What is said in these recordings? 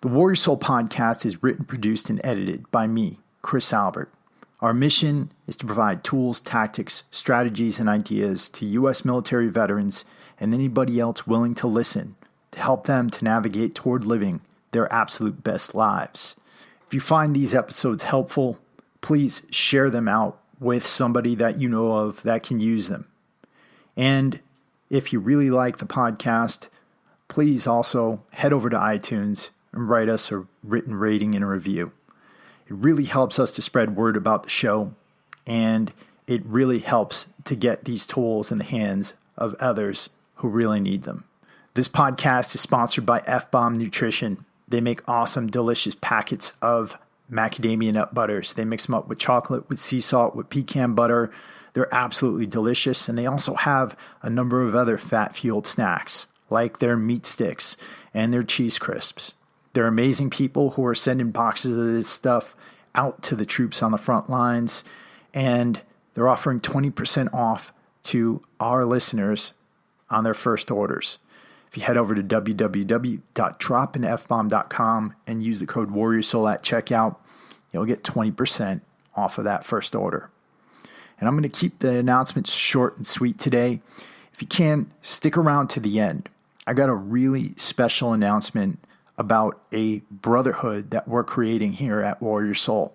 The Warrior Soul podcast is written, produced, and edited by me, Chris Albert. Our mission is to provide tools, tactics, strategies, and ideas to U.S. military veterans and anybody else willing to listen to help them to navigate toward living their absolute best lives. If you find these episodes helpful, please share them out with somebody that you know of that can use them. And if you really like the podcast, please also head over to iTunes and write us a written rating and a review. It really helps us to spread word about the show, and it really helps to get these tools in the hands of others who really need them. This podcast is sponsored by F-Bomb Nutrition. They make awesome, delicious packets of macadamia nut butters. They mix them up with chocolate, with sea salt, with pecan butter. They're absolutely delicious, and they also have a number of other fat-fueled snacks, like their meat sticks and their cheese crisps. They're amazing people who are sending boxes of this stuff out to the troops on the front lines, and they're offering 20% off to our listeners on their first orders. If you head over to www.dropinfbomb.com and use the code WarriorSoul at checkout, you'll get 20% off of that first order. And I'm going to keep the announcements short and sweet today. If you can, stick around to the end. I got a really special announcement about a brotherhood that we're creating here at Warrior Soul.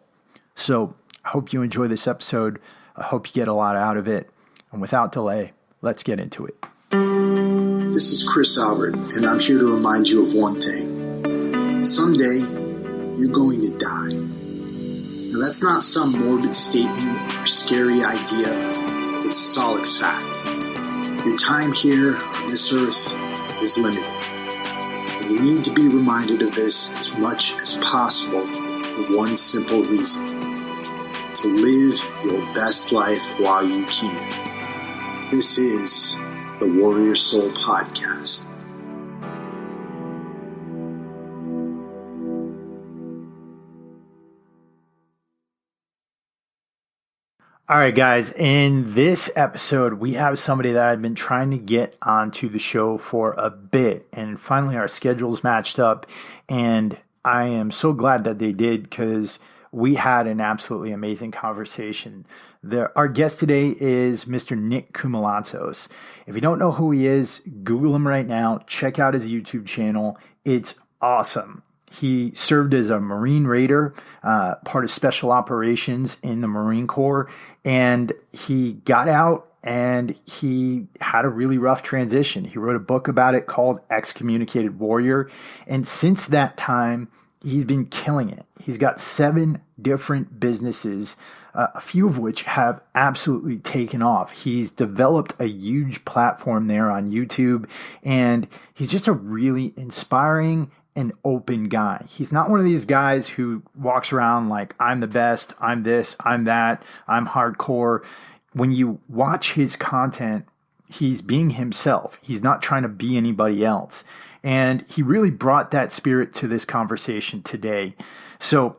So I hope you enjoy this episode. I hope you get a lot out of it. And without delay, let's get into it. This is Chris Albert, and I'm here to remind you of one thing. Someday, you're going to die. Now, that's not some morbid statement or scary idea. It's a solid fact. Your time here on this earth is limited. And you need to be reminded of this as much as possible for one simple reason. To live your best life while you can. This is the Warrior Soul Podcast. All right, guys, in this episode, we have somebody that I've been trying to get onto the show for a bit, and finally our schedules matched up, and I am so glad that they did because we had an absolutely amazing conversation. Our guest today is Mr. Nick Koumalatsos. If you don't know who he is, Google him right now. Check out his YouTube channel. It's awesome. He served as a Marine Raider, part of Special Operations in the Marine Corps, and he got out and he had a really rough transition. He wrote a book about it called Excommunicated Warrior, and since that time, he's been killing it. He's got 7 different businesses, a few of which have absolutely taken off. He's developed a huge platform there on YouTube, and he's just a really inspiring and open guy. He's not one of these guys who walks around like, I'm the best, I'm this, I'm that, I'm hardcore. When you watch his content, he's being himself. He's not trying to be anybody else. And he really brought that spirit to this conversation today. So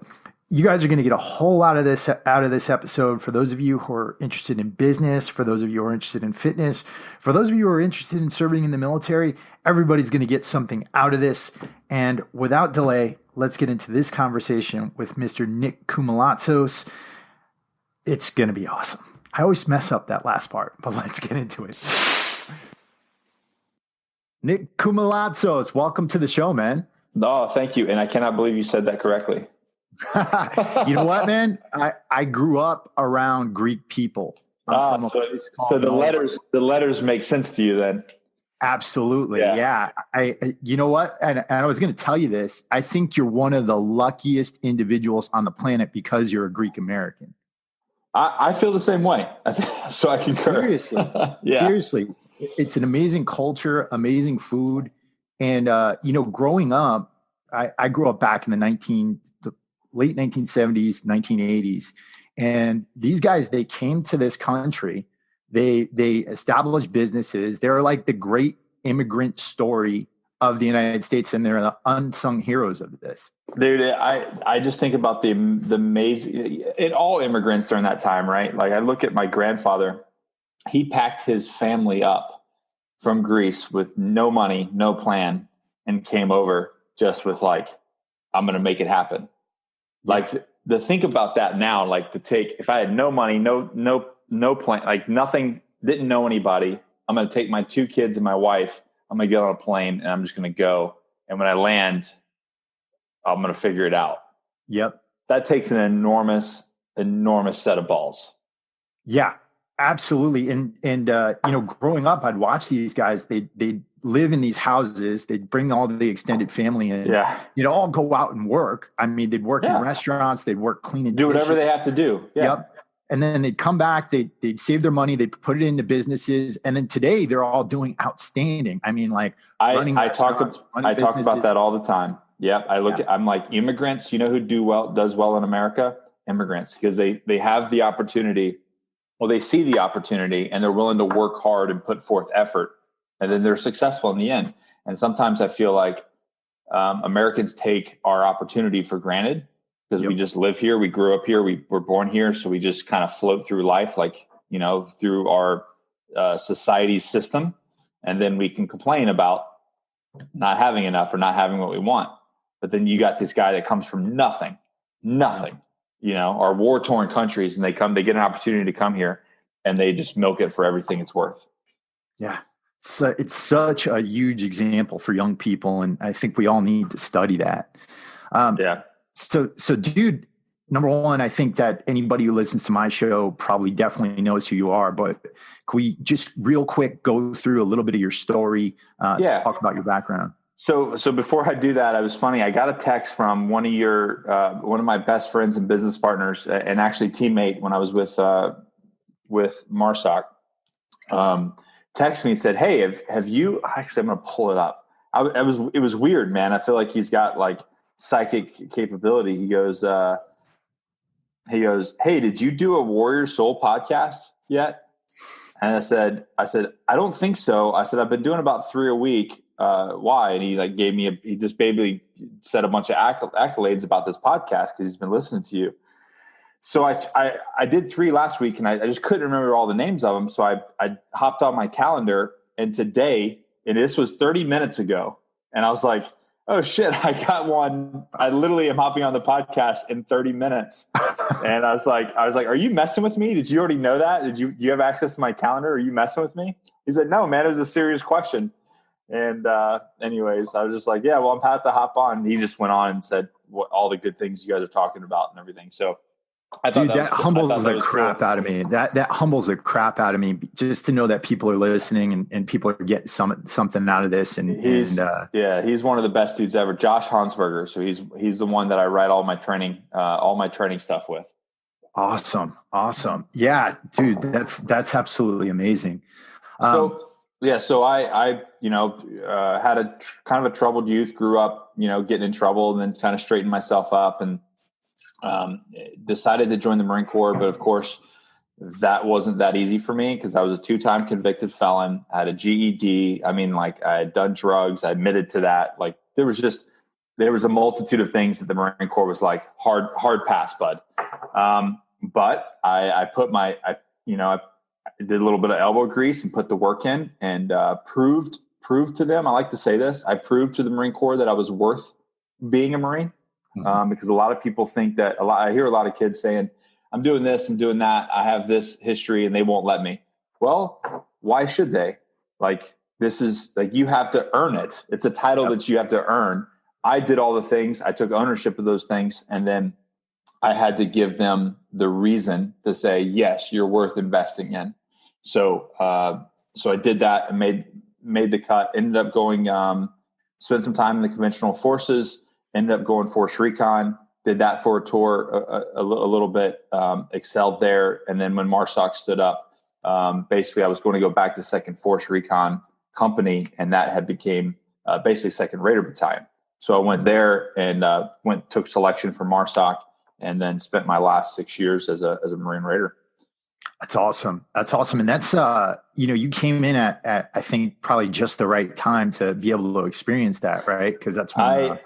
you guys are going to get a whole lot of this out of this episode. For those of you who are interested in business, for those of you who are interested in fitness, for those of you who are interested in serving in the military, everybody's going to get something out of this. And without delay, let's get into this conversation with Mr. Nick Koumalatsos. It's going to be awesome. I always mess up that last part, but let's get into it. Nick Koumalatsos, welcome to the show, man. No, thank you. And I cannot believe you said that correctly. You know what, man? I grew up around Greek people. So the letters make sense to you then. Absolutely. Yeah. You know what? And I was going to tell you this. I think you're one of the luckiest individuals on the planet because you're a Greek American. I feel the same way. So I concur. Seriously. Yeah. Seriously. It's an amazing culture, amazing food. And, growing up, I grew up back in the late 1970s, 1980s. And these guys, they came to this country. They established businesses. They're like the great immigrant story of the United States, and they're the unsung heroes of this. Dude, I just think about the amazing, all immigrants during that time, right? Like I look at my grandfather, he packed his family up from Greece with no money, no plan, and came over just with like I'm going to make it happen. Like the think about that now, like to take, if I had no money, no plan, like nothing, didn't know anybody, I'm going to take my 2 kids and my wife, I'm going to get on a plane and I'm just going to go. And when I land, I'm going to figure it out. Yep. That takes an enormous set of balls. Yeah, absolutely. And growing up, I'd watch these guys. They'd live in these houses. They'd bring all the extended family in. Yeah. You'd all go out and work. I mean, they'd work in restaurants. They'd work cleaning. Do whatever they have to do. Yeah. Yep. And then they'd come back. They'd save their money. They'd put it into businesses. And then today they're all doing outstanding. I mean, like I talk about that all the time. Yep. I'm like, immigrants, you know who does well in America? Immigrants, because they have the opportunity. Well, they see the opportunity and they're willing to work hard and put forth effort, and then they're successful in the end. And sometimes I feel like Americans take our opportunity for granted because we just live here. We grew up here. We were born here. So we just kind of float through life, like, through our society's system. And then we can complain about not having enough or not having what we want. But then you got this guy that comes from nothing, our war-torn countries, and they get an opportunity to come here and they just milk it for everything it's worth. Yeah. So it's such a huge example for young people. And I think we all need to study that. So dude, number one, I think that anybody who listens to my show probably definitely knows who you are, but can we just real quick go through a little bit of your story to talk about your background? So before I do that, I was funny. I got a text from one of my best friends and business partners, and actually teammate when I was with MARSOC. Text me and said, "Hey, have you?" Actually, I'm going to pull it up. It was weird, man. I feel like he's got like psychic capability. He goes, "Hey, did you do a Warrior Soul podcast yet?" And I said, "I don't think so." I said, "I've been doing about 3 a week. Why?" And he gave me he just basically said a bunch of accolades about this podcast because he's been listening to you. So I did 3 last week, and I just couldn't remember all the names of them. So I hopped on my calendar, and today, and this was 30 minutes ago, and I was like, oh shit, I got one. I literally am hopping on the podcast in 30 minutes. And I was like, are you messing with me? Did you already know that? Do you have access to my calendar? Are you messing with me? He said, no, man, it was a serious question. And anyways, I was just like, yeah, well, I'm about to hop on. And he just went on and said all the good things you guys are talking about and everything. So I thought that humbles the crap out of me. That humbles the crap out of me just to know that people are listening and people are getting something out of this. And he's one of the best dudes ever. Josh Hansberger. So he's the one that I write all my training stuff with. Awesome. Yeah, dude, that's absolutely amazing. So I had a kind of a troubled youth, grew up, getting in trouble, and then kind of straightened myself up and decided to join the Marine Corps. But of course, that wasn't that easy for me because I was a 2-time convicted felon. I had a GED. I mean, like I had done drugs. I admitted to that. Like there was a multitude of things that the Marine Corps was like hard pass, bud. But I did a little bit of elbow grease and put the work in and proved to them. I like to say this. I proved to the Marine Corps that I was worth being a Marine. Because a lot of people think that I hear a lot of kids saying, I'm doing this, I'm doing that. I have this history and they won't let me. Well, why should they? Like, this is like, you have to earn it. It's a title that you have to earn. I did all the things. I took ownership of those things. And then I had to give them the reason to say, yes, you're worth investing in. So I did that and made the cut, ended up going, spent some time in the conventional forces, ended up going Force Recon, did that for a tour a little bit, excelled there. And then when MARSOC stood up, basically I was going to go back to 2nd Force Recon Company, and that had became basically 2nd Raider Battalion. So I went there and took selection for MARSOC, and then spent my last 6 years as a Marine Raider. That's awesome. And that's, you came in at, I think, probably just the right time to be able to experience that, right? Because that's when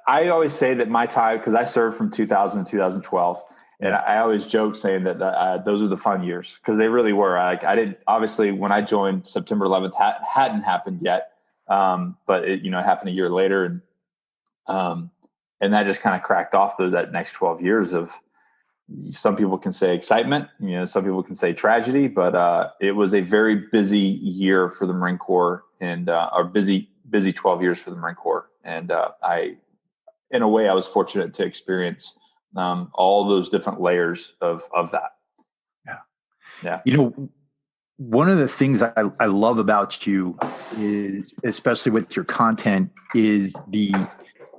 I always say that my time, because I served from 2000 to 2012, and I always joke saying that those are the fun years, because they really were. I didn't, obviously, when I joined, September 11th hadn't happened yet, but it happened a year later, and and that just kind of cracked off that next 12 years of, some people can say excitement, some people can say tragedy, but it was a very busy year for the Marine Corps, and or busy 12 years for the Marine Corps. And in a way, I was fortunate to experience all those different layers of that. Yeah. One of the things I love about you is, especially with your content, is the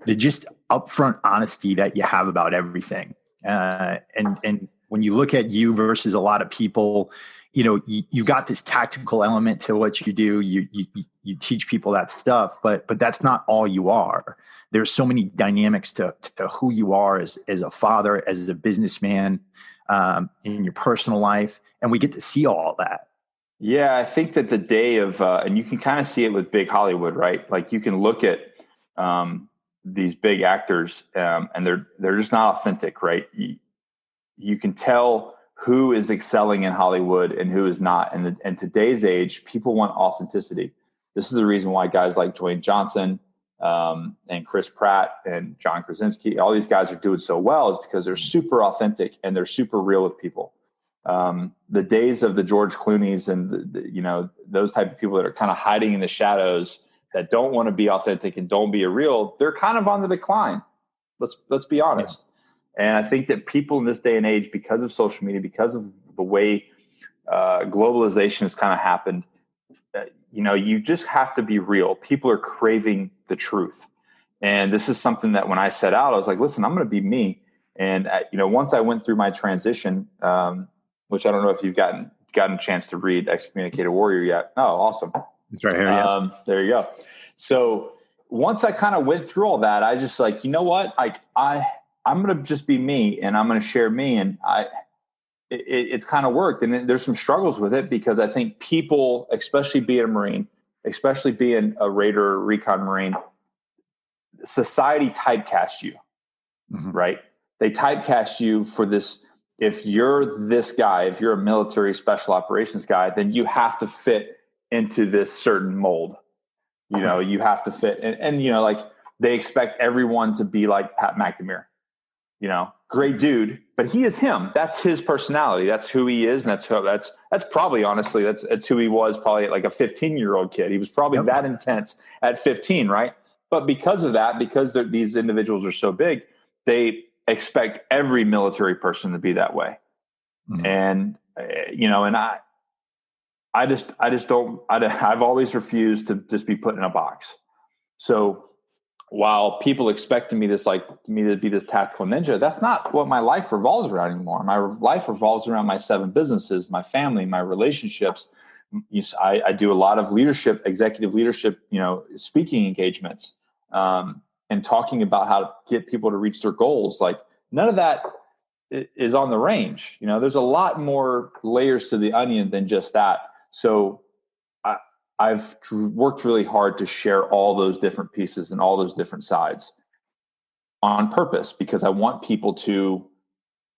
just upfront honesty that you have about everything. And when you look at you versus a lot of people, you got this tactical element to what you do. You teach people that stuff, but that's not all you are. There's so many dynamics to who you are as a father, as a businessman, in your personal life, and we get to see all that. Yeah, I think that the day of, and you can kind of see it with big Hollywood, right? Like you can look at these big actors, and they're just not authentic, right? You can tell who is excelling in Hollywood and who is not. And in today's age, people want authenticity. This is the reason why guys like Dwayne Johnson and Chris Pratt and John Krasinski, all these guys are doing so well, is because they're super authentic and they're super real with people. The days of the George Clooney's and those type of people that are kind of hiding in the shadows, that don't want to be authentic and don't be real, they're kind of on the decline. Let's be honest. Yeah. And I think that people in this day and age, because of social media, because of the way globalization has kind of happened, you just have to be real. People are craving the truth. And this is something that when I set out, I was like, listen, I'm going to be me. And once I went through my transition, which I don't know if you've gotten a chance to read Excommunicated Warrior yet. Oh, awesome. It's right here. Yeah. There you go. So once I kind of went through all that, I just like, you know what? I'm going to just be me, and I'm going to share me. And it's kind of worked. And there's some struggles with it, because I think people, especially being a Marine, especially being a Raider or Recon Marine, society typecasts you, right? They typecast you for this. If you're this guy, if you're a military special operations guy, then you have to fit into this certain mold. You have to fit. And like they expect everyone to be like Pat McNamara, great dude, but he is him. That's his personality. That's who he is. And that's probably, honestly, that's who he was probably like a 15-year-old kid. He was probably that intense at 15. Right. But because of that, because these individuals are so big, they expect every military person to be that way. And, and I've always refused to just be put in a box. So while people expected me to be this tactical ninja, that's not what my life revolves around anymore. My life revolves around my 7 businesses, my family, my relationships. I do a lot of executive leadership, speaking engagements, and talking about how to get people to reach their goals. Like none of that is on the range. There's a lot more layers to the onion than just that. So I've worked really hard to share all those different pieces and all those different sides on purpose, because I want people to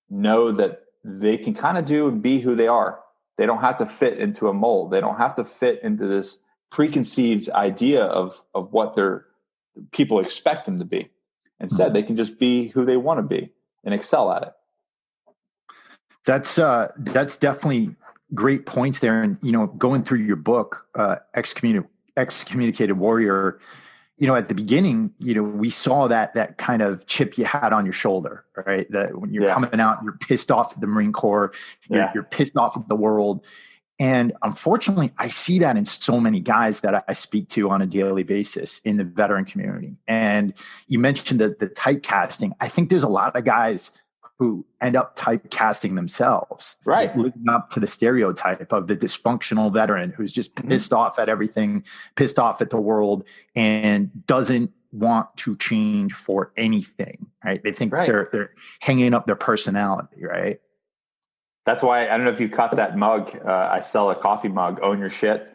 know that they can kind of do and be who they are. They don't have to fit into a mold. They don't have to fit into this preconceived idea of what their people expect them to be. Instead, they can just be who they want to be and excel at it. That's definitely great points there. And, going through your book, Excommunicated Warrior, at the beginning, we saw that kind of chip you had on your shoulder, right? That when you're coming out, you're pissed off at the Marine Corps, you're pissed off at the world. And unfortunately, I see that in so many guys that I speak to on a daily basis in the veteran community. And you mentioned the typecasting. I think there's a lot of guys who end up typecasting themselves, right? Living up to the stereotype of the dysfunctional veteran who's just pissed off at everything, pissed off at the world, and doesn't want to change for anything, right? They think they're hanging up their personality, right? That's why, I don't know if you caught that mug. I sell a coffee mug, Own Your Shit.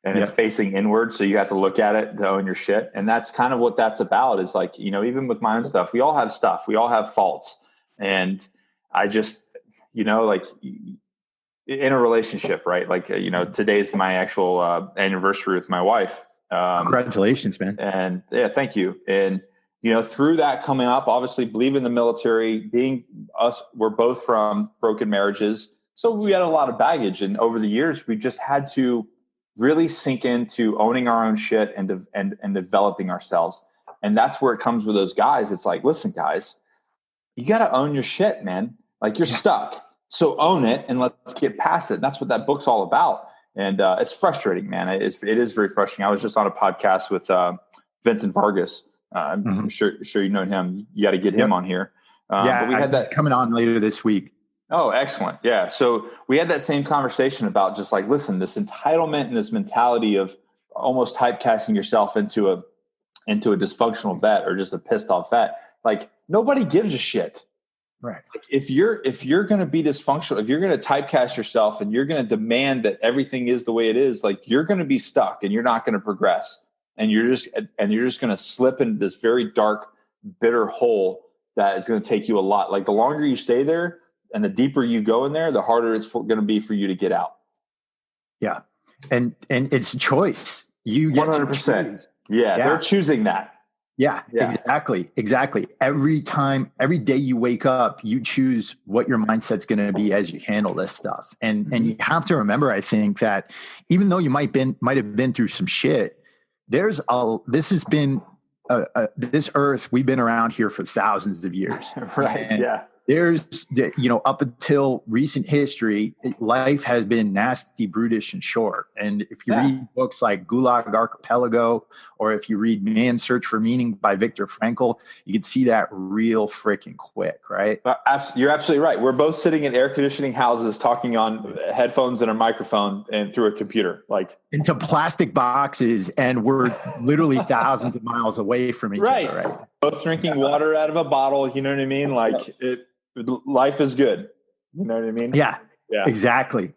And it's facing inward. So you have to look at it to own your shit. And that's kind of what that's about, is like, even with my own stuff, we all have stuff. We all have faults. And I just, like in a relationship, right? Like, today's my actual anniversary with my wife. Congratulations, man. And thank you. And, through that coming up, obviously believe in the military, being us, we're both from broken marriages. So we had a lot of baggage. And over the years, we just had to really sink into owning our own shit and developing ourselves. And that's where it comes with those guys. It's like, listen, guys, you got to own your shit, man. Like you're stuck. So own it and let's get past it. And that's what that book's all about. And it's frustrating, man. It is very frustrating. I was just on a podcast with Vincent Vargas. I'm sure you know him. You got to get him on here. But we had that coming on later this week. Oh, excellent. Yeah. So we had that same conversation about just like, listen, this entitlement and this mentality of almost typecasting yourself into a dysfunctional vet or just a pissed off vet. Like nobody gives a shit. Right. Like if you're going to be dysfunctional, if you're going to typecast yourself and you're going to demand that everything is the way it is, like you're going to be stuck and you're not going to progress. And you're just going to slip into this very dark, bitter hole that is going to take you a lot. Like the longer you stay there and the deeper you go in there, the harder it's going to be for you to get out. Yeah. And it's a choice. You get 100%. Yeah. They're choosing that. Yeah, exactly. Every day you wake up, you choose what your mindset's going to be as you handle this stuff. And you have to remember, I think, that even though you might have been through some shit, this earth, we've been around here for thousands of years. Right. And yeah. There's, up until recent history, life has been nasty, brutish, and short. And if you read books like Gulag Archipelago, or if you read Man's Search for Meaning by Viktor Frankl, you can see that real freaking quick, right? You're absolutely right. We're both sitting in air conditioning houses, talking on headphones and a microphone and through a computer, like into plastic boxes, and we're literally thousands of miles away from each other, right? Both drinking water out of a bottle. You know what I mean? Like life is good. You know what I mean? Yeah. Exactly.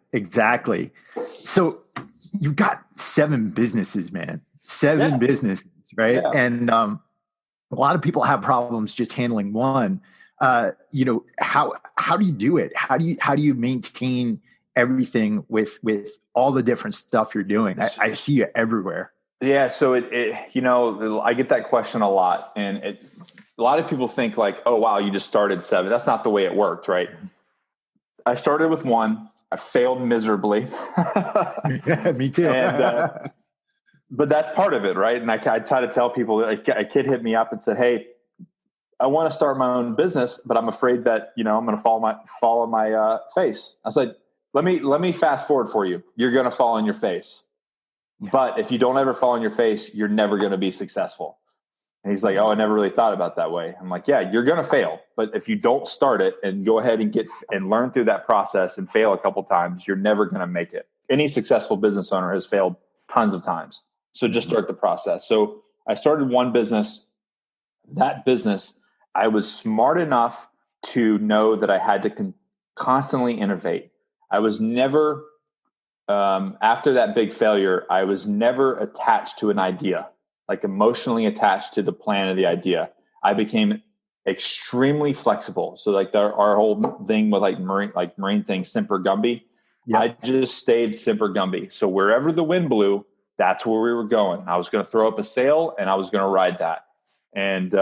So you've got 7 businesses, man. 7 businesses, right? Yeah. And a lot of people have problems just handling one. How do you do it? How do you maintain everything with all the different stuff you're doing? I see you everywhere. Yeah. So I get that question a lot, and a lot of people think like, oh, wow, you just started 7. That's not the way it worked, right? I started with 1. I failed miserably. Yeah, me too. But that's part of it, right? And I try to tell people, a kid hit me up and said, hey, I want to start my own business, but I'm afraid that, I'm going to fall on my face. I said, let me fast forward for you. You're going to fall on your face. But if you don't ever fall on your face, you're never going to be successful. And he's like, oh, I never really thought about that way. I'm like, yeah, you're going to fail. But if you don't start it and go ahead and learn through that process and fail a couple times, you're never going to make it. Any successful business owner has failed tons of times. So just start the process. So I started one business. That business, I was smart enough to know that I had to constantly innovate. I was never, after that big failure, I was never attached to an idea, like emotionally attached to the plan of the idea. I became extremely flexible. So like our whole thing with marine thing, Semper Gumby, I just stayed Semper Gumby. So wherever the wind blew, that's where we were going. I was going to throw up a sail and I was going to ride that. And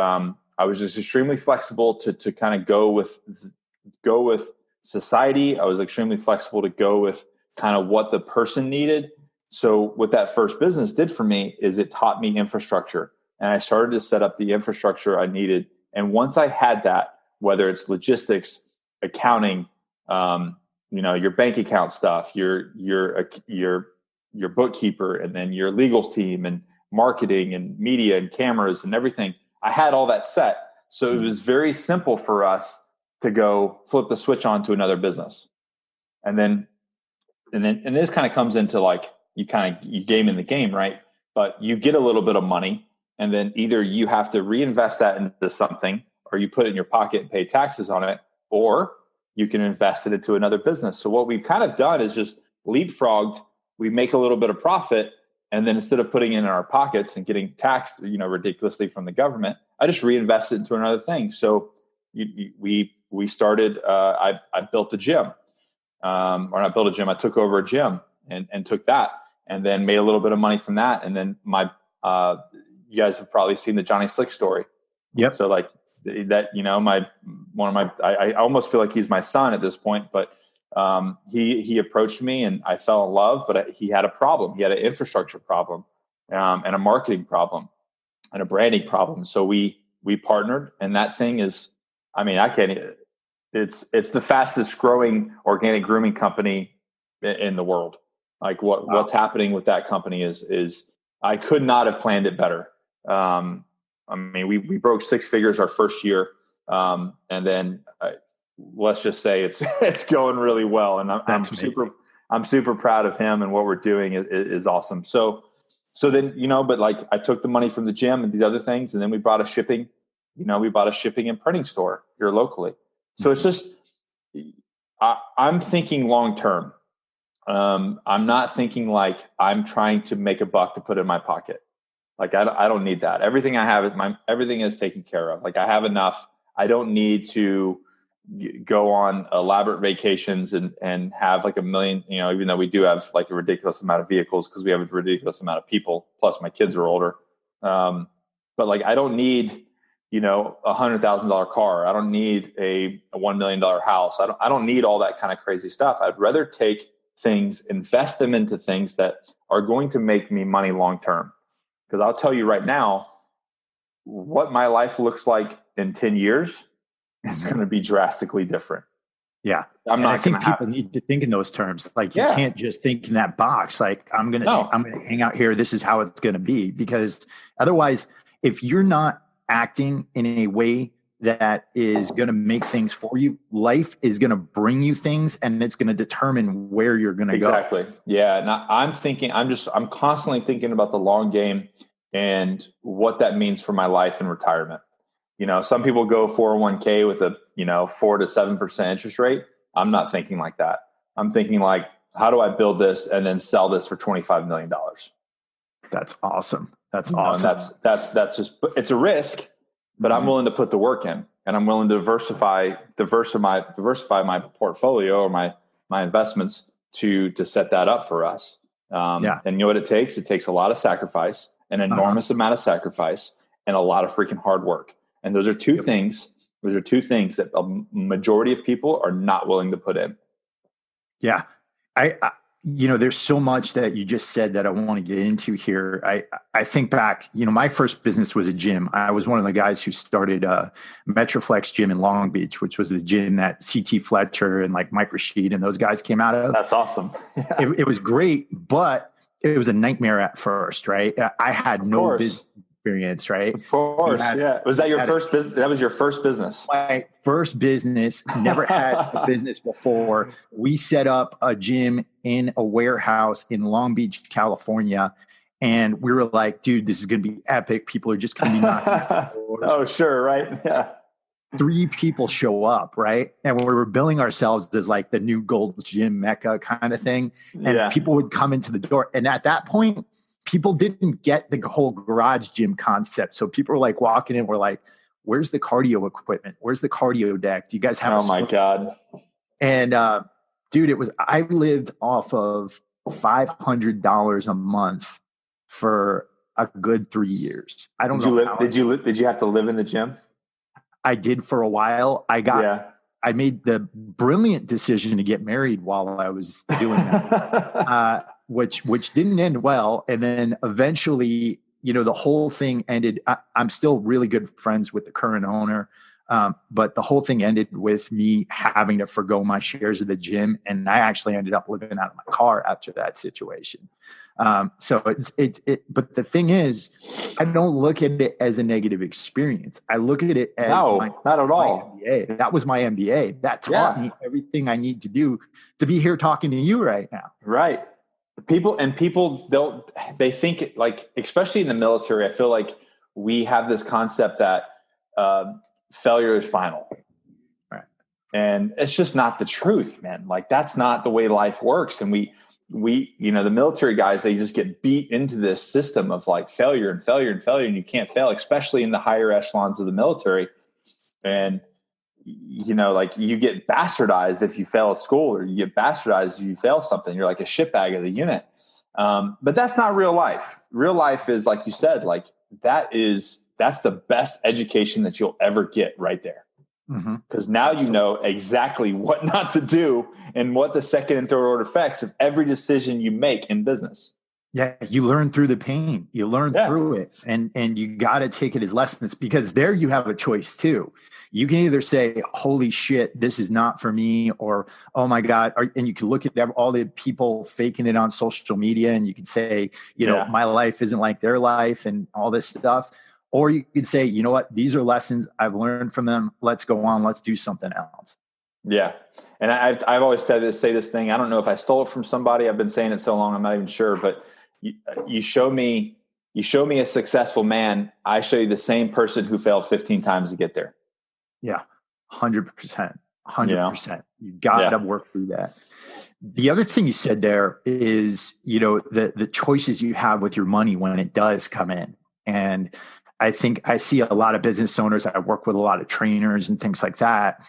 I was just extremely flexible to kind of go with society. I was extremely flexible to go with kind of what the person needed. So what that first business did for me is it taught me infrastructure, and I started to set up the infrastructure I needed. And once I had that, whether it's logistics, accounting, your bank account stuff, your bookkeeper, and then your legal team and marketing and media and cameras and everything, I had all that set. So it was very simple for us to go flip the switch on to another business. And this kind of comes into like, you game in the game, right? But you get a little bit of money, and then either you have to reinvest that into something, or you put it in your pocket and pay taxes on it, or you can invest it into another business. So what we've kind of done is just leapfrogged. We make a little bit of profit, and then instead of putting it in our pockets and getting taxed, ridiculously from the government, I just reinvest it into another thing. So we started. I built a gym, or not built a gym. I took over a gym and took that, and then made a little bit of money from that. And then you guys have probably seen the Johnny Slick story. Yep. So like that, you know, I almost feel like he's my son at this point, but he approached me and I fell in love, but he had a problem. He had an infrastructure problem, and a marketing problem and a branding problem. So we partnered, and that thing is, I mean, it's the fastest growing organic grooming company in the world. Like what's happening with that company is I could not have planned it better. I mean, we broke six figures our first year. And then let's just say it's going really well. And I'm super proud of him, and what we're doing is awesome. So then, you know, but like I took the money from the gym and these other things, and then we bought a shipping and printing store here locally. So it's just, I'm thinking long-term. I'm not thinking like I'm trying to make a buck to put in my pocket. Like I don't need that. Everything I have everything is taken care of. Like I have enough. I don't need to go on elaborate vacations and have like a million, you know, even though we do have like a ridiculous amount of vehicles because we have a ridiculous amount of people. Plus my kids are older. But like, I don't need, you know, $100,000 car. I don't need a $1 million house. I don't need all that kind of crazy stuff. I'd rather take things, invest them into things that are going to make me money long-term. Because I'll tell you right now, what my life looks like in 10 years is going to be drastically different. Yeah. I think people need to think in those terms. Like you can't just think in that box. Like I'm going to hang out here. This is how it's going to be. Because otherwise, if you're not acting in a way that is going to make things for you, life is going to bring you things, and it's going to determine where you're going to go. Exactly. Yeah. And I'm constantly thinking about the long game and what that means for my life and retirement. You know, some people go 401k with a, you know, 4 to 7% interest rate. I'm not thinking like that. I'm thinking like, how do I build this and then sell this for $25 million? That's awesome. That's awesome. That's just, it's a risk, but I'm willing to put the work in, and I'm willing to diversify my portfolio or my investments to set that up for us. And you know what it takes? It takes a lot of sacrifice, an enormous amount of sacrifice, and a lot of freaking hard work. And those are two things. Those are two things that a majority of people are not willing to put in. Yeah. I you know, there's so much that you just said that I want to get into here. I think back, you know, my first business was a gym. I was one of the guys who started Metroflex Gym in Long Beach, which was the gym that CT Fletcher and like Mike Rashid and those guys came out of. That's awesome. Yeah. It was great, but it was a nightmare at first, right? I had no business experience, right? Of course, Was that your first business? That was your first business? My first business. Never had a business before. We set up a gym in a warehouse in Long Beach, California, and we were like, dude, this is going to be epic. People are just going to be knocking. Oh, sure, right? Yeah. 3 people show up, right? And we were billing ourselves as like the new Gold Gym Mecca kind of thing. And people would come into the door. And at that point, people didn't get the whole garage gym concept. So people were like walking in, we're like, where's the cardio equipment? Where's the cardio deck? Do you guys have my God. And dude, I lived off of $500 a month for a good 3 years. I don't know. Did you have to live in the gym? I did for a while. I made the brilliant decision to get married while I was doing that. Which didn't end well. And then eventually, you know, the whole thing ended. I'm still really good friends with the current owner. But the whole thing ended with me having to forgo my shares of the gym. And I actually ended up living out of my car after that situation. So but the thing is, I don't look at it as a negative experience. I look at it as not at all. MBA. That was my MBA. That taught me everything I need to do to be here talking to you right now. Right. People they think like, especially in the military, I feel like we have this concept that failure is final. Right. And it's just not the truth, man. Like that's not the way life works. And we, you know, the military guys, they just get beat into this system of like failure and failure and failure. And you can't fail, especially in the higher echelons of the military. And, you know, like you get bastardized if you fail at school, or you get bastardized if you fail something. You're like a shitbag of the unit. But that's not real life. Real life is, like you said, like that is that's the best education that you'll ever get right there. Because now you know exactly what not to do and what the second and third order effects of every decision you make in business. Yeah, you learn through the pain. You learn through it, and you got to take it as lessons, because there you have a choice too. You can either say, "Holy shit, this is not for me," or "Oh my God," and you can look at all the people faking it on social media, and you can say, "You know, my life isn't like their life," and all this stuff. Or you could say, "You know what? These are lessons I've learned from them. Let's go on. Let's do something else." Yeah. And I've always said say this thing. I don't know if I stole it from somebody. I've been saying it so long, I'm not even sure. But you show me a successful man, I show you the same person who failed 15 times to get there. Yeah, 100%. 100%. You got to work through that. The other thing you said there is, you know, the choices you have with your money when it does come in. And I think I see a lot of business owners. I work with a lot of trainers and things like that.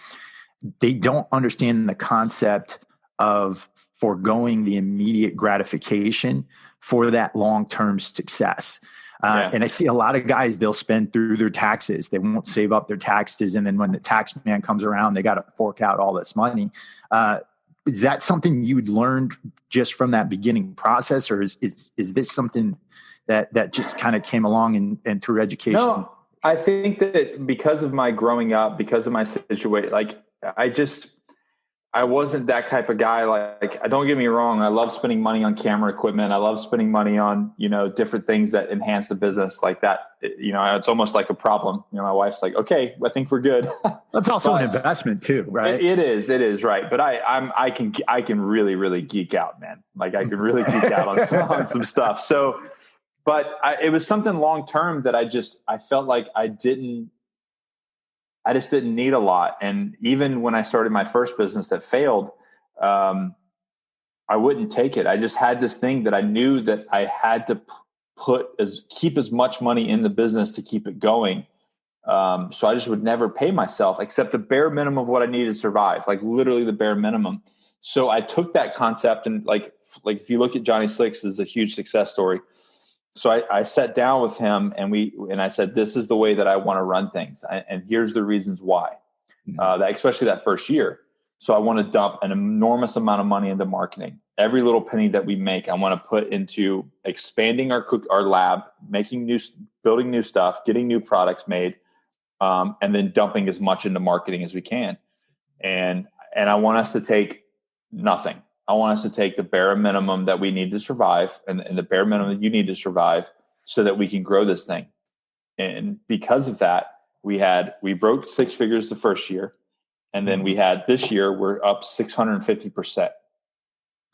They don't understand the concept of foregoing the immediate gratification for that long-term success. And I see a lot of guys, they'll spend through their taxes. They won't save up their taxes. And then when the tax man comes around, they got to fork out all this money. Is that something you'd learned just from that beginning process? Or is this something that just kind of came along and through education? No, I think that because of my growing up, because of my situation, like I wasn't that type of guy. Like, don't get me wrong. I love spending money on camera equipment. I love spending money on, you know, different things that enhance the business like that. You know, it's almost like a problem. You know, my wife's like, okay, I think we're good. That's also an investment too, right? It is. Right. But I can really, really geek out, man. Like I can really geek out on some stuff. So, but it was something long-term that I felt like I just didn't need a lot. And even when I started my first business that failed, I wouldn't take it. I just had this thing that I knew that I had to keep as much money in the business to keep it going. So I just would never pay myself except the bare minimum of what I needed to survive, like literally the bare minimum. So I took that concept and like if you look at Johnny Slicks is a huge success story. So I sat down with him and I said, this is the way that I want to run things. And here's the reasons why, especially that first year. So I want to dump an enormous amount of money into marketing. Every little penny that we make, I want to put into expanding our lab, building new stuff, getting new products made, and then dumping as much into marketing as we can. And I want us to take nothing. I want us to take the bare minimum that we need to survive and the bare minimum that you need to survive so that we can grow this thing. And because of that, we broke 6 figures the first year. And then we had this year, we're up 650%.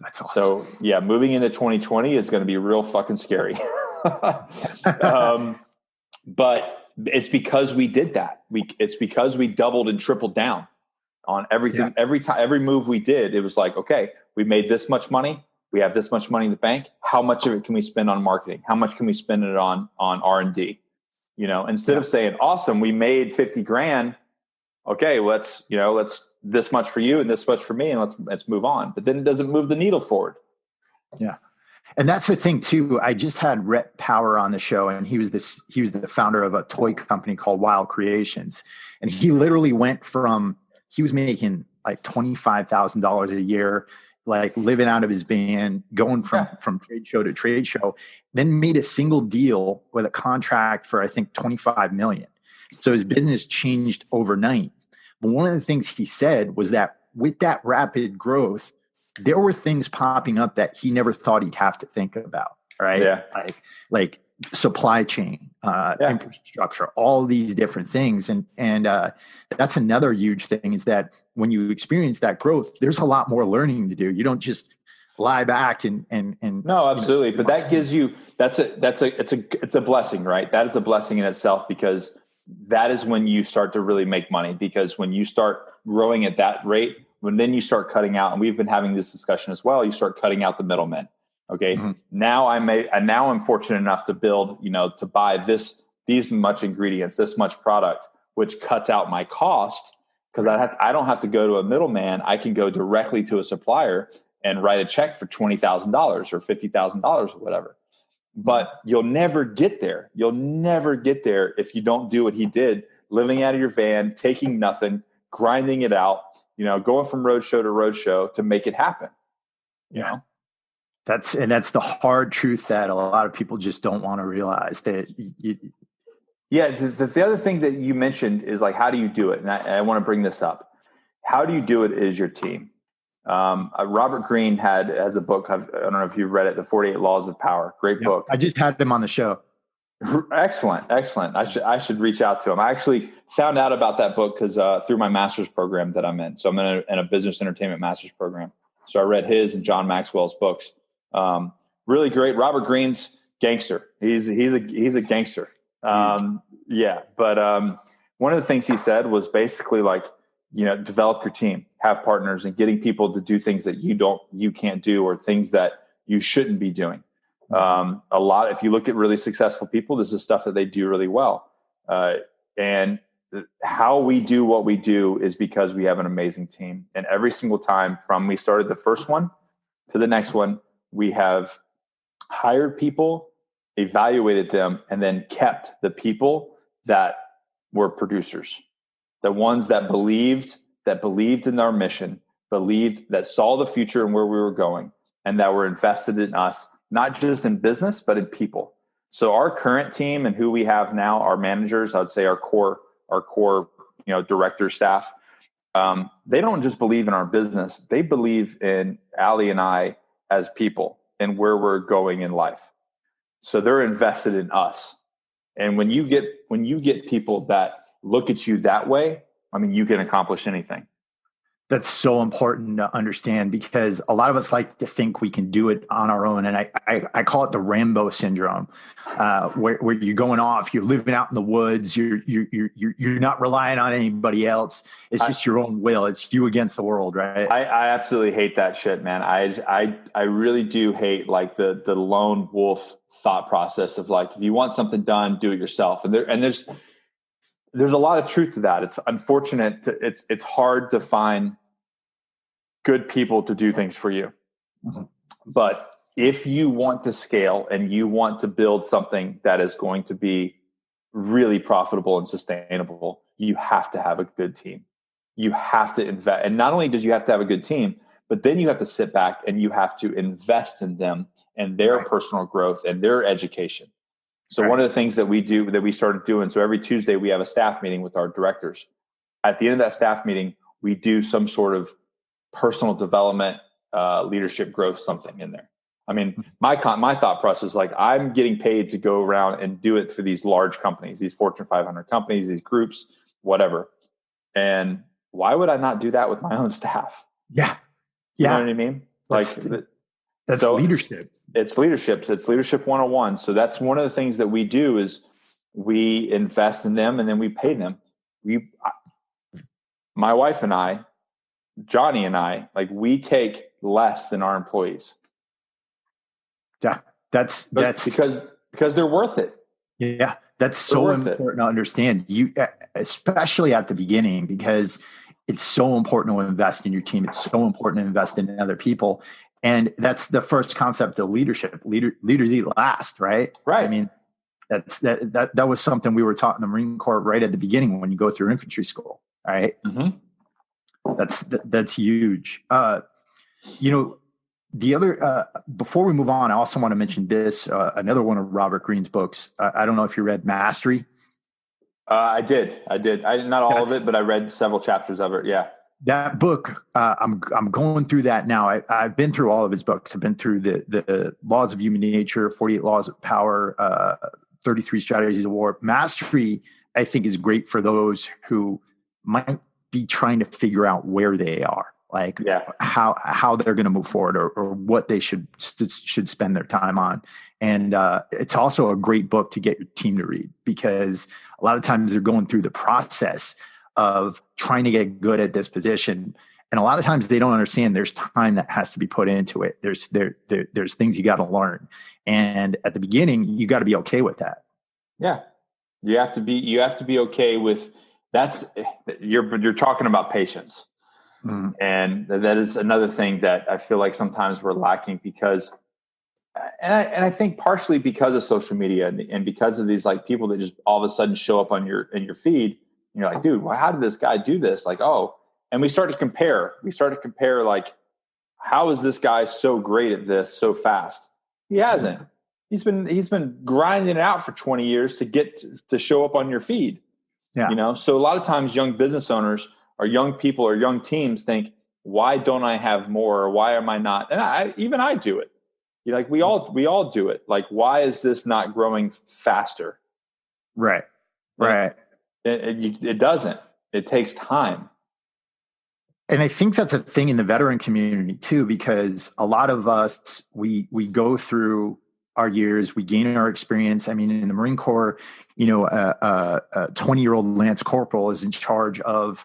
That's awesome. So yeah, moving into 2020 is going to be real fucking scary. But it's because we did that. It's because we doubled and tripled down on everything. Yeah. Every move we did, it was like, okay, we made this much money. We have this much money in the bank. How much of it can we spend on marketing? How much can we spend it on R&D? You know, instead of saying, awesome, we made 50 grand. Okay, let's this much for you and this much for me. And let's move on. But then it doesn't move the needle forward. Yeah. And that's the thing too. I just had Rhett Power on the show, and he was the founder of a toy company called Wild Creations. And he literally went from, he was making like $25,000 a year, like living out of his van, going from trade show to trade show, then made a single deal with a contract for, I think, $25 million. So his business changed overnight. But one of the things he said was that with that rapid growth, there were things popping up that he never thought he'd have to think about. Right. Yeah. Like supply chain, infrastructure, all these different things. And that's another huge thing, is that when you experience that growth, there's a lot more learning to do. You don't just lie back and no, absolutely. But that gives you, it's a blessing, right? That is a blessing in itself, because that is when you start to really make money, because when you start growing at that rate, when then you start cutting out, and we've been having this discussion as well, you start cutting out the middlemen. Okay. Mm-hmm. Now I'm fortunate enough to build, to buy these much ingredients, this much product, which cuts out my cost, because I don't have to go to a middleman. I can go directly to a supplier and write a check for $20,000 or $50,000 or whatever. but you'll never get there. You'll never get there if you don't do what he did, living out of your van, taking nothing, grinding it out, going from roadshow to roadshow to make it happen. Yeah. That's the hard truth that a lot of people just don't want to realize that. The other thing that you mentioned is like, how do you do it? And I want to bring this up. How do you do it is your team. Robert Greene has a book. I don't know if you've read it, The 48 Laws of Power. Great book. I just had him on the show. Excellent. I should reach out to him. I actually found out about that book because through my master's program that I'm in. So I'm in a business entertainment master's program. So I read his and John Maxwell's books. Really great. Robert Greene's gangster. He's a gangster. But one of the things he said was basically like, develop your team, have partners, and getting people to do things that you can't do, or things that you shouldn't be doing. If you look at really successful people, this is stuff that they do really well. And how we do what we do is because we have an amazing team. And every single time from we started the first one to the next one, we have hired people, evaluated them, and then kept the people that were producers, the ones that believed in our mission, that saw the future and where we were going, and that were invested in us, not just in business, but in people. So our current team and who we have now, our managers, I would say our core, director staff, they don't just believe in our business. They believe in Allie and I as people and where we're going in life. So they're invested in us. And when you get people that look at you that way, I mean, you can accomplish anything. That's so important to understand, because a lot of us like to think we can do it on our own. And I call it the Rambo syndrome, where you're going off, you're living out in the woods, you're not relying on anybody else. It's just your own will. It's you against the world, right? I absolutely hate that shit, man. I really do hate like the lone wolf thought process of like, if you want something done, do it yourself. And there's a lot of truth to that. It's unfortunate. It's hard to find good people to do things for you. Mm-hmm. But if you want to scale and you want to build something that is going to be really profitable and sustainable, you have to have a good team. You have to invest. And not only does you have to have a good team, but then you have to sit back and you have to invest in them and their personal growth and their education. So one of the things that we started doing, so every Tuesday we have a staff meeting with our directors. At the end of that staff meeting, we do some sort of personal development, leadership growth, something in there. I mean, my thought process is like, I'm getting paid to go around and do it for these large companies, these Fortune 500 companies, these groups, whatever. And why would I not do that with my own staff? Yeah. You know what I mean? That's leadership. It's leadership. It's leadership 101. So that's one of the things that we do is we invest in them and then we pay them. My wife and I, Johnny and I, like we take less than our employees. Yeah. That's because they're worth it. Yeah. That's so important to understand, you, especially at the beginning, because it's so important to invest in your team. It's so important to invest in other people. And that's the first concept of leadership. Leaders eat last, right? Right. I mean, that was something we were taught in the Marine Corps right at the beginning when you go through infantry school. Right. Mm-hmm. That's huge. The other, before we move on, I also want to mention this, another one of Robert Greene's books. I don't know if you read Mastery. I did. Not all of it, but I read several chapters of it. Yeah. That book, I'm going through that now. I've been through all of his books. I've been through the Laws of Human Nature, 48 Laws of Power, 33 Strategies of War. Mastery, I think, is great for those who might be trying to figure out where they are, like how they're going to move forward, or what they should spend their time on. And it's also a great book to get your team to read, because a lot of times they're going through the process of trying to get good at this position. And a lot of times they don't understand there's time that has to be put into it. There's things you got to learn. And at the beginning, you got to be okay with that. Yeah. You have to be okay with that's you're talking about patience. Mm-hmm. And that is another thing that I feel like sometimes we're lacking, because And I think partially because of social media and because of these like people that just all of a sudden show up on your feed, and you're like, dude, well, how did this guy do this? Like, oh, and we start to compare like, how is this guy so great at this so fast? He hasn't. He's been grinding it out for 20 years to get to show up on your feed. Yeah. So a lot of times young business owners or young people or young teams think, why don't I have more? Or why am I not? And I do it. Like we all do it. Like, why is this not growing faster? Right. It doesn't. It takes time. And I think that's a thing in the veteran community too, because a lot of us, we go through our years, we gain our experience. I mean, in the Marine Corps, a 20-year-old Lance Corporal is in charge of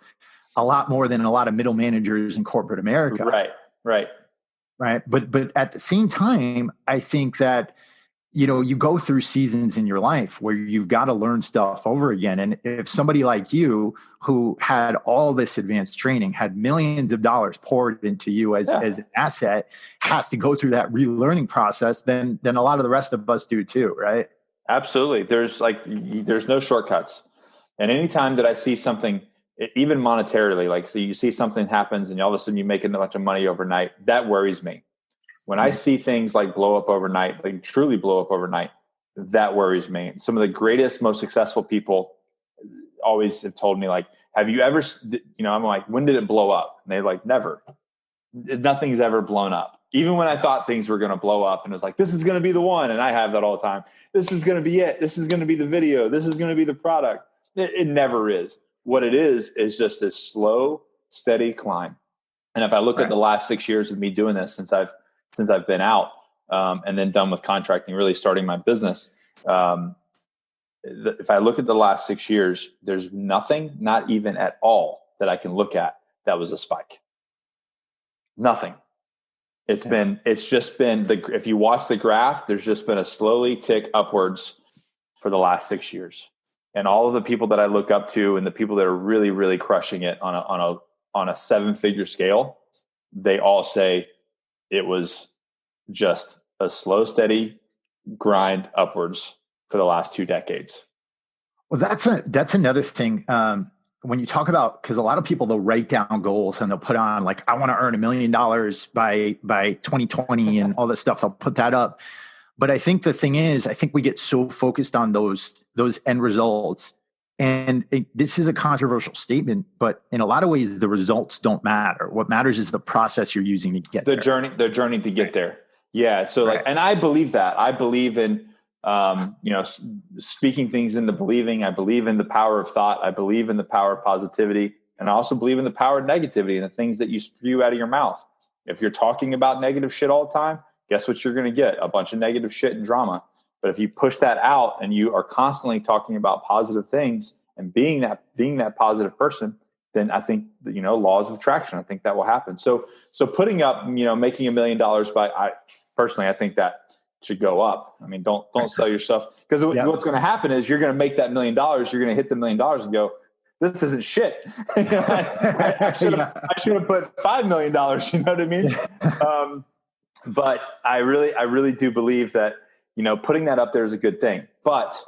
a lot more than a lot of middle managers in corporate America. Right. But at the same time, I think that, you go through seasons in your life where you've got to learn stuff over again. And if somebody like you, who had all this advanced training, had millions of dollars poured into you as an asset, has to go through that relearning process, then a lot of the rest of us do too, right? Absolutely. There's no shortcuts. And anytime that I see something, even monetarily, like, so you see something happens and all of a sudden you make a bunch of money overnight, that worries me. When I see things like blow up overnight, like truly blow up overnight, that worries me. Some of the greatest, most successful people always have told me, like, have you ever, I'm like, when did it blow up? And they're like, never. Nothing's ever blown up. Even when I thought things were going to blow up and it was like, this is going to be the one. And I have that all the time. This is going to be it. This is going to be the video. This is going to be the product. It never is. What it is just this slow, steady climb. And if I look at the last 6 years of me doing this since I've been out and then done with contracting, really starting my business, if I look at the last 6 years, there's nothing, not even at all, that I can look at that was a spike. Nothing. It's just been if you watch the graph, there's just been a slowly tick upwards for the last 6 years. And all of the people that I look up to and the people that are really, really crushing it on a 7-figure scale, they all say it was just a slow, steady grind upwards for the last 2 decades. Well, that's another thing. When you talk about, because a lot of people, they'll write down goals and they'll put on like, I want to earn $1 million by 2020 and all this stuff. They'll put that up. But I think the thing is, I think we get so focused on those end results. And this is a controversial statement, but in a lot of ways, the results don't matter. What matters is the process you're using to get there. The journey to get there. Yeah. So and I believe that. I believe in, speaking things into believing. I believe in the power of thought. I believe in the power of positivity. And I also believe in the power of negativity and the things that you spew out of your mouth. If you're talking about negative shit all the time, guess what you're going to get? A bunch of negative shit and drama. But if you push that out and you are constantly talking about positive things and being that positive person, then I think that, laws of attraction, I think that will happen. So putting up, making $1 million I think that should go up. I mean, don't sell yourself, because what's going to happen is you're going to make that $1 million. You're going to hit the $1 million and go, this isn't shit. I should have put $5 million. You know what I mean? But I really do believe that, putting that up there is a good thing. But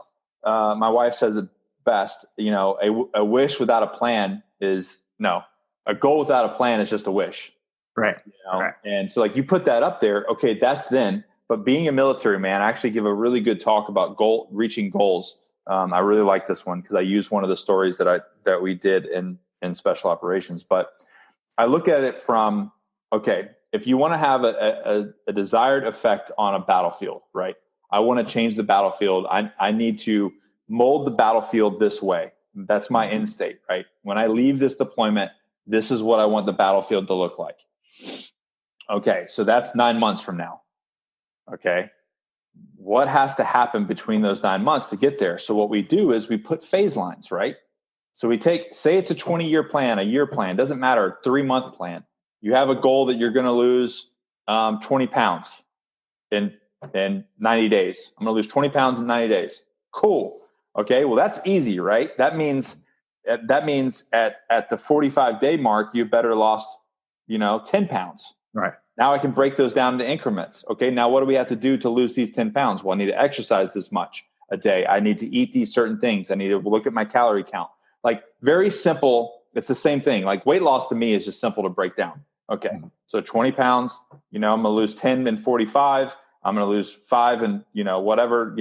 my wife says it best, a wish without a plan is no. A goal without a plan is just a wish. Right. Right. And so like you put that up there, okay, that's then. But being a military man, I actually give a really good talk about reaching goals. I really like this one because I use one of the stories that we did in special operations. But I look at it from, okay, if you want to have a desired effect on a battlefield, right? I want to change the battlefield. I need to mold the battlefield this way. That's my end state, right? When I leave this deployment, this is what I want the battlefield to look like. Okay, so that's 9 months from now. Okay, what has to happen between those 9 months to get there? So what we do is we put phase lines, right? So we say it's a 20-year plan, a year plan, doesn't matter, a 3-month plan. You have a goal that you're going to lose 20 pounds in 90 days. I'm going to lose 20 pounds in 90 days. Cool. Okay, well, that's easy, right? That means at the 45-day mark, you better lost, 10 pounds. Right. Now I can break those down into increments. Okay, now what do we have to do to lose these 10 pounds? Well, I need to exercise this much a day. I need to eat these certain things. I need to look at my calorie count. Like, very simple. It's the same thing. Like, weight loss to me is just simple to break down. Okay, so 20 pounds, I'm going to lose 10 and 45. I'm going to lose 5 and, whatever,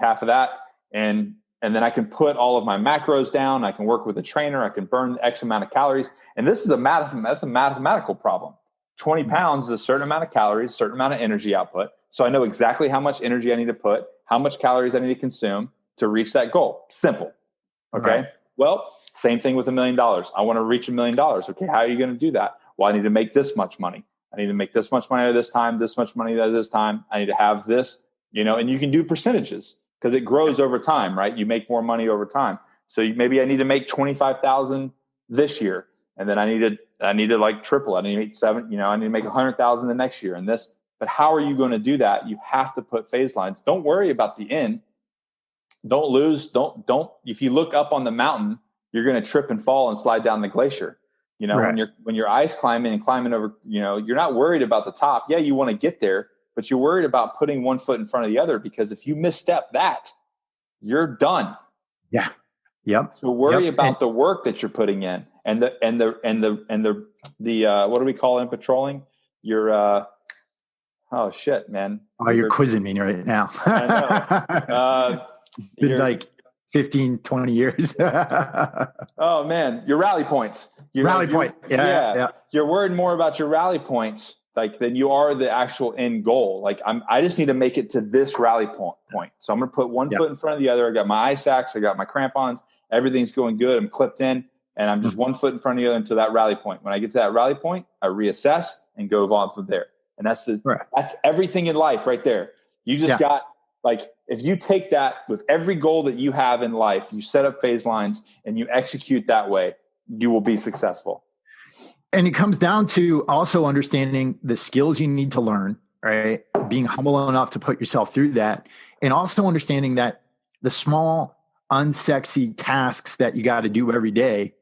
half of that. And then I can put all of my macros down. I can work with a trainer. I can burn X amount of calories. And this is a mathematical problem. 20 pounds is a certain amount of calories, a certain amount of energy output. So I know exactly how much energy I need to put, how much calories I need to consume to reach that goal. Simple. Okay. Right. Well, same thing with $1 million. I want to reach $1 million. Okay. How are you going to do that? Well, I need to make this much money. I need to make this much money at this time, this much money at this time. I need to have this, and you can do percentages because it grows over time, right? You make more money over time. So maybe I need to make 25,000 this year. And then I need to like triple. I need to make I need to make 100,000 the next year and this. But how are you going to do that? You have to put phase lines. Don't worry about the end. Don't lose. Don't. If you look up on the mountain, you're going to trip and fall and slide down the glacier. Right. when you're ice climbing over, you're not worried about the top. Yeah, you want to get there, but you're worried about putting one foot in front of the other, because if you misstep that, you're done. Yeah. Yep. So worry about the work that you're putting in, and the what do we call it in patrolling? Oh shit, man. Oh, you're quizzing me right now. I know. Been like 15, 20 years. Oh man, your rally points. Yeah. You're worried more about your rally points than you are the actual end goal. Like I just need to make it to this rally point. So I'm going to put one foot in front of the other. I got my ice axe. I got my crampons. Everything's going good. I'm clipped in, and I'm just one foot in front of the other until that rally point. When I get to that rally point, I reassess and go on from there. And that's everything in life right there. You just got, if you take that with every goal that you have in life, you set up phase lines and you execute that way, you will be successful. And it comes down to also understanding the skills you need to learn, right? Being humble enough to put yourself through that. And also understanding that the small, unsexy tasks that you got to do every day,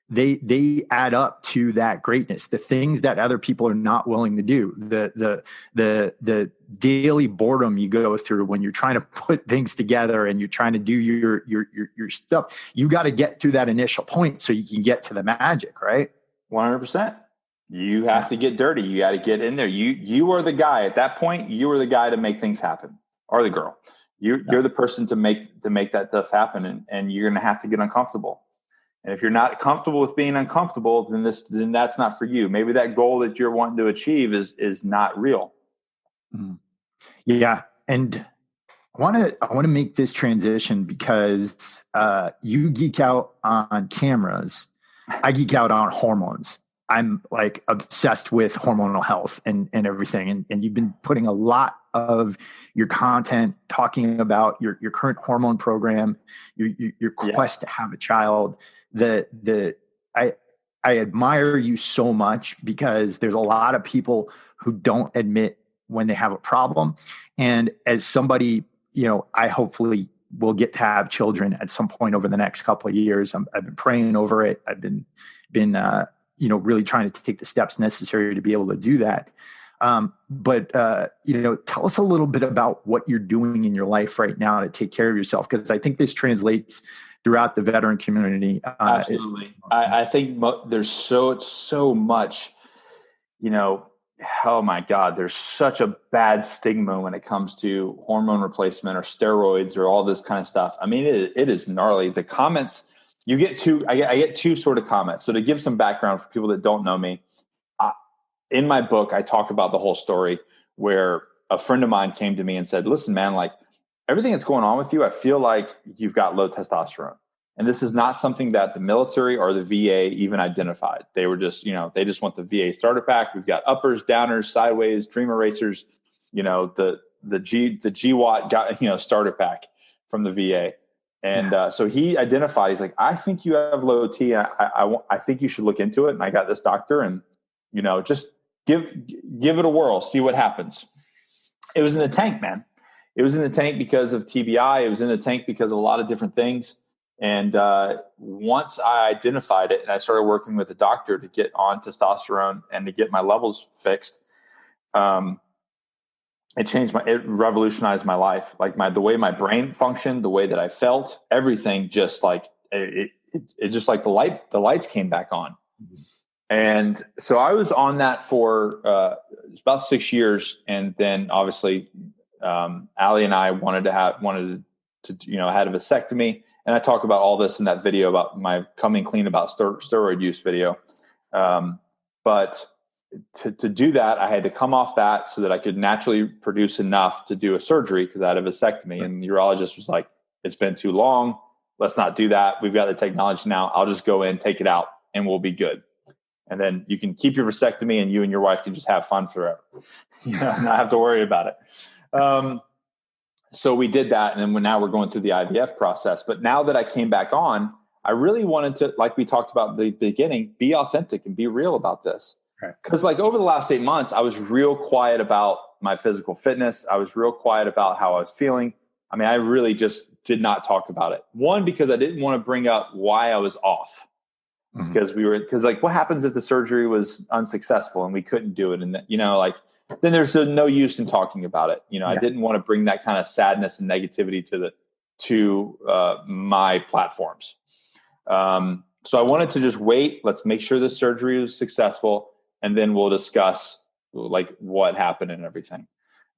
they add up to that greatness. The things that other people are not willing to do, the daily boredom you go through when you're trying to put things together and you're trying to do your stuff. You got to get through that initial point so you can get to the magic, right? 100%. You have to get dirty. You got to get in there. You are the guy at that point. You are the guy to make things happen, or the girl. You're the person to make that stuff happen, and you're going to have to get uncomfortable. And if you're not comfortable with being uncomfortable, then that's not for you. Maybe that goal that you're wanting to achieve is not real. Mm-hmm. Yeah, and I want to make this transition because you geek out on cameras. I geek out on hormones. I'm like obsessed with hormonal health and everything. And you've been putting a lot of your content talking about your current hormone program, your quest to have a child. I admire you so much because there's a lot of people who don't admit when they have a problem. And as somebody, I hopefully will get to have children at some point over the next couple of years. I've been praying over it. I've been really trying to take the steps necessary to be able to do that. But tell us a little bit about what you're doing in your life right now to take care of yourself, because I think this translates throughout the veteran community. Absolutely. I think there's so much, oh my God, there's such a bad stigma when it comes to hormone replacement or steroids or all this kind of stuff. I mean, it is gnarly. The comments you get I get two sort of comments. So to give some background for people that don't know me, in my book, I talk about the whole story where a friend of mine came to me and said, listen, man, like everything that's going on with you, I feel like you've got low testosterone. And this is not something that the military or the VA even identified. They were just, they just want the VA starter pack. We've got uppers, downers, sideways, dream erasers, the GWAT got, starter pack from the VA. And so he identified, he's like, I think you have low T. I think you should look into it. And I got this doctor and, just give it a whirl, see what happens. It was in the tank, man. It was in the tank because of TBI. It was in the tank because of a lot of different things. And once I identified it and I started working with a doctor to get on testosterone and to get my levels fixed, it revolutionized my life. Like the way my brain functioned, the way that I felt, everything just like it just like the lights came back on. Mm-hmm. And so I was on that for about 6 years. And then obviously, Allie and I wanted to had a vasectomy. And I talk about all this in that video about my coming clean about steroid use video. But to do that, I had to come off that so that I could naturally produce enough to do a surgery because I had a vasectomy. And the urologist was like, it's been too long. Let's not do that. We've got the technology now. I'll just go in, take it out, and we'll be good. And then you can keep your vasectomy and you and your wife can just have fun forever. Not have to worry about it. So we did that. And then now we're going through the IVF process. But now that I came back on, I really wanted to, like we talked about at the beginning, be authentic and be real about this. Because like over the last 8 months, I was real quiet about my physical fitness. I was real quiet about how I was feeling. I mean, I really just did not talk about it. One, because I didn't want to bring up why I was off. Mm-hmm. Because like, what happens if the surgery was unsuccessful and we couldn't do it? And then there's no use in talking about it. I didn't want to bring that kind of sadness and negativity to my platforms. So I wanted to just wait. Let's make sure the surgery was successful, and then we'll discuss like what happened and everything.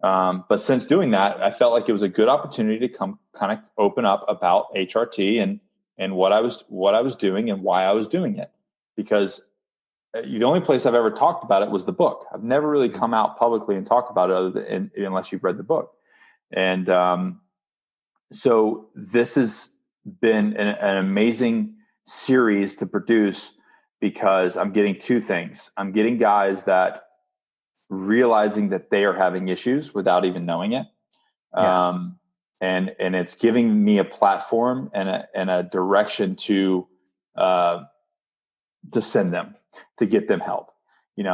But since doing that, I felt like it was a good opportunity to come kind of open up about HRT and what I was doing and why I was doing it. Because the only place I've ever talked about it was the book. I've never really come out publicly and talk about it unless you've read the book. And so this has been an amazing series to produce because I'm getting two things. I'm getting guys that realizing that they are having issues without even knowing it. Yeah. And it's giving me a platform and a direction to send them, to get them help.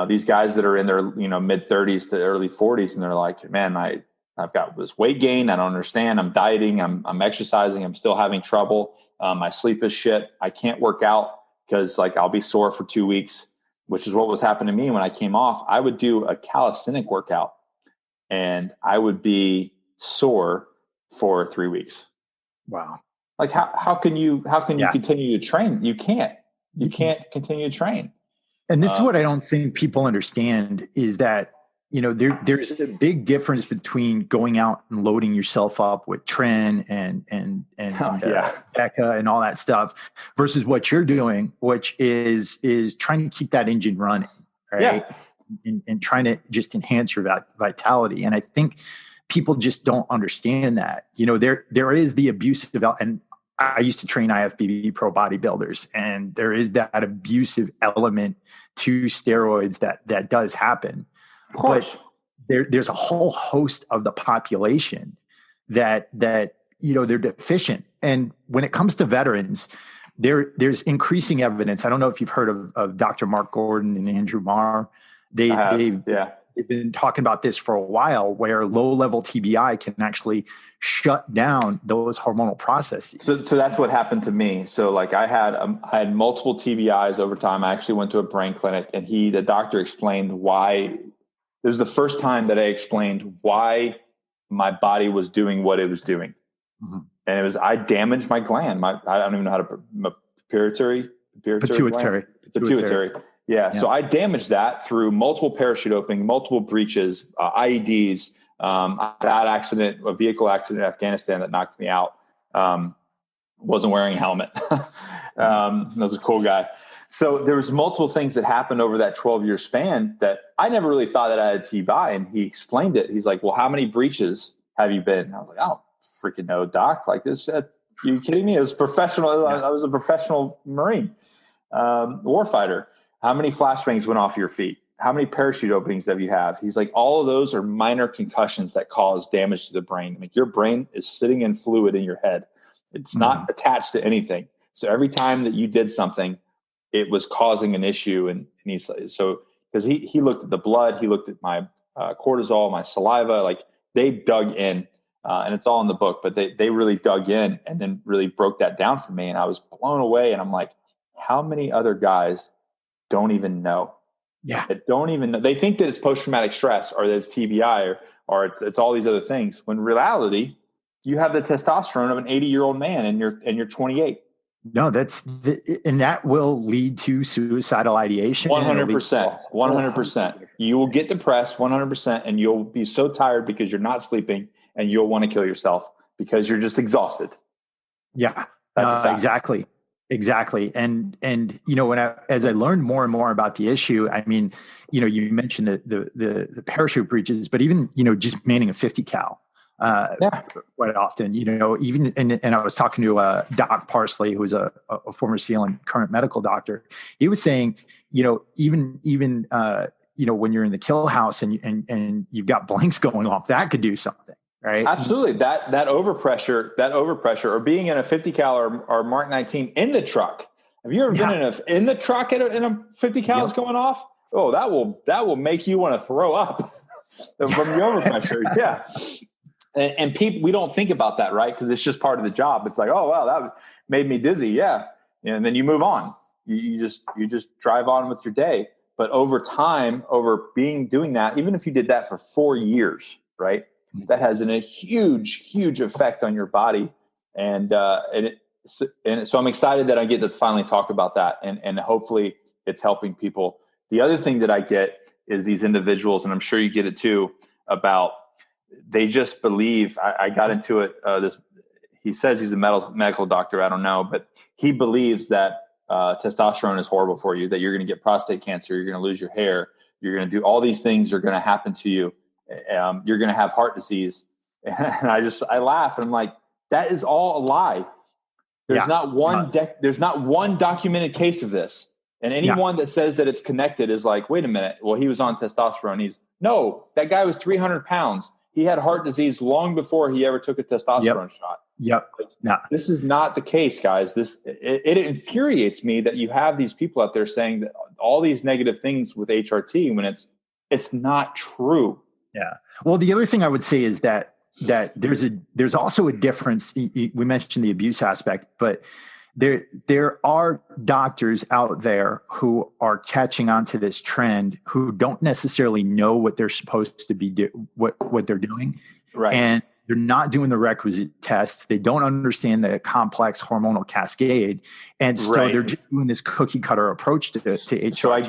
These guys that are in their, mid 30s to early 40s, and they're like, man, I've got this weight gain. I don't understand. I'm dieting. I'm exercising. I'm still having trouble. My sleep is shit. I can't work out because like I'll be sore for 2 weeks, which is what was happening to me when I came off. I would do a calisthenic workout and I would be sore for 3 weeks. Wow. Like how can you continue to train? You can't continue to train. And this is what I don't think people understand is that, there's a big difference between going out and loading yourself up with Tren and Becca and all that stuff versus what you're doing, which is trying to keep that engine running, right? Yeah. And trying to just enhance your vitality. And I think people just don't understand that. There is the abusive, and I used to train IFBB pro bodybuilders, and there is that abusive element to steroids that does happen. Of course. But there's a whole host of the population that they're deficient. And when it comes to veterans, there's increasing evidence. I don't know if you've heard of Dr. Mark Gordon and Andrew Marr. They've been talking about this for a while, where low-level TBI can actually shut down those hormonal processes. So that's what happened to me. So like I had multiple TBIs over time. I actually went to a brain clinic, and the doctor explained why. It was the first time that I explained why my body was doing what it was doing. Mm-hmm. And it was, I damaged my gland. I don't even know how to, pituitary. Yeah. So I damaged that through multiple parachute opening, multiple breaches, IEDs, a vehicle accident in Afghanistan that knocked me out. Wasn't wearing a helmet. I was a cool guy. So there was multiple things that happened over that 12-year span that I never really thought that I had a TBI. And he explained it. He's like, well, how many breaches have you been? And I was like, I don't freaking know, doc. Like this, are you kidding me? It was professional. Yeah. I was a professional Marine warfighter. How many flashbangs went off your feet? How many parachute openings have you have? He's like, all of those are minor concussions that cause damage to the brain. Like your brain is sitting in fluid in your head. It's not attached to anything. So every time that you did something, it was causing an issue. And he's so, because he looked at the blood, he looked at my cortisol, my saliva, like they dug in, and it's all in the book, but they really dug in and then really broke that down for me. And I was blown away. And I'm like, how many other guys don't even know? Yeah. that don't even know. They think that it's post-traumatic stress or that it's TBI or it's all these other things. When in reality, you have the testosterone of an 80-year-old man and you're 28. No, and that will lead to suicidal ideation. 100%. 100%. You will get depressed 100%, and you'll be so tired because you're not sleeping, and you'll want to kill yourself because you're just exhausted. Yeah, That's a fact. Exactly. And as I learned more and more about the issue, I mean, you mentioned the parachute breaches, but even, just manning a 50 cal. Quite often, even, and I was talking to Doc Parsley, who's a former SEAL and current medical doctor. He was saying, even when you're in the kill house and you've got blanks going off, that could do something, right? Absolutely. That overpressure, or being in a 50 cal or Mark 19 in the truck. Have you ever been in the truck in a 50 cal is going off? Oh, that will make you want to throw up from the overpressure. Yeah. And people, we don't think about that, right? Because it's just part of the job. It's like, oh, wow, that made me dizzy. Yeah. And then you move on. You just drive on with your day. But over time, doing that, even if you did that for 4 years, right, that has a huge, huge effect on your body. And so I'm excited that I get to finally talk about that. And hopefully it's helping people. The other thing that I get is these individuals, and I'm sure you get it too, about they just believe. I got into it. He says he's a medical doctor. I don't know, but he believes that testosterone is horrible for you, that you're going to get prostate cancer, you're going to lose your hair, you're going to do all these things are going to happen to you. You're going to have heart disease. And I laugh and I'm like, that is all a lie. There's not one documented case of this. And anyone that says that it's connected is like, wait a minute. Well, he was on testosterone. No, that guy was 300 pounds. He had heart disease long before he ever took a testosterone shot. Yep. No. This is not the case, guys. It infuriates me that you have these people out there saying that all these negative things with HRT when it's not true. Yeah. Well, the other thing I would say is that there's also a difference. We mentioned the abuse aspect, but there are doctors out there who are catching on to this trend who don't necessarily know what they're supposed to be what they're doing. Right. And they're not doing the requisite tests. They don't understand the complex hormonal cascade. And so they're just doing this cookie cutter approach to HRT. So I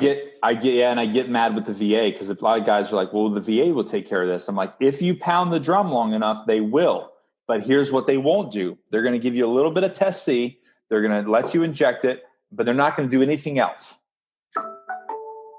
get mad with the VA because a lot of guys are like, well, the VA will take care of this. I'm like, if you pound the drum long enough, they will. But here's what they won't do. They're going to give you a little bit of test C. They're going to let you inject it, but they're not going to do anything else.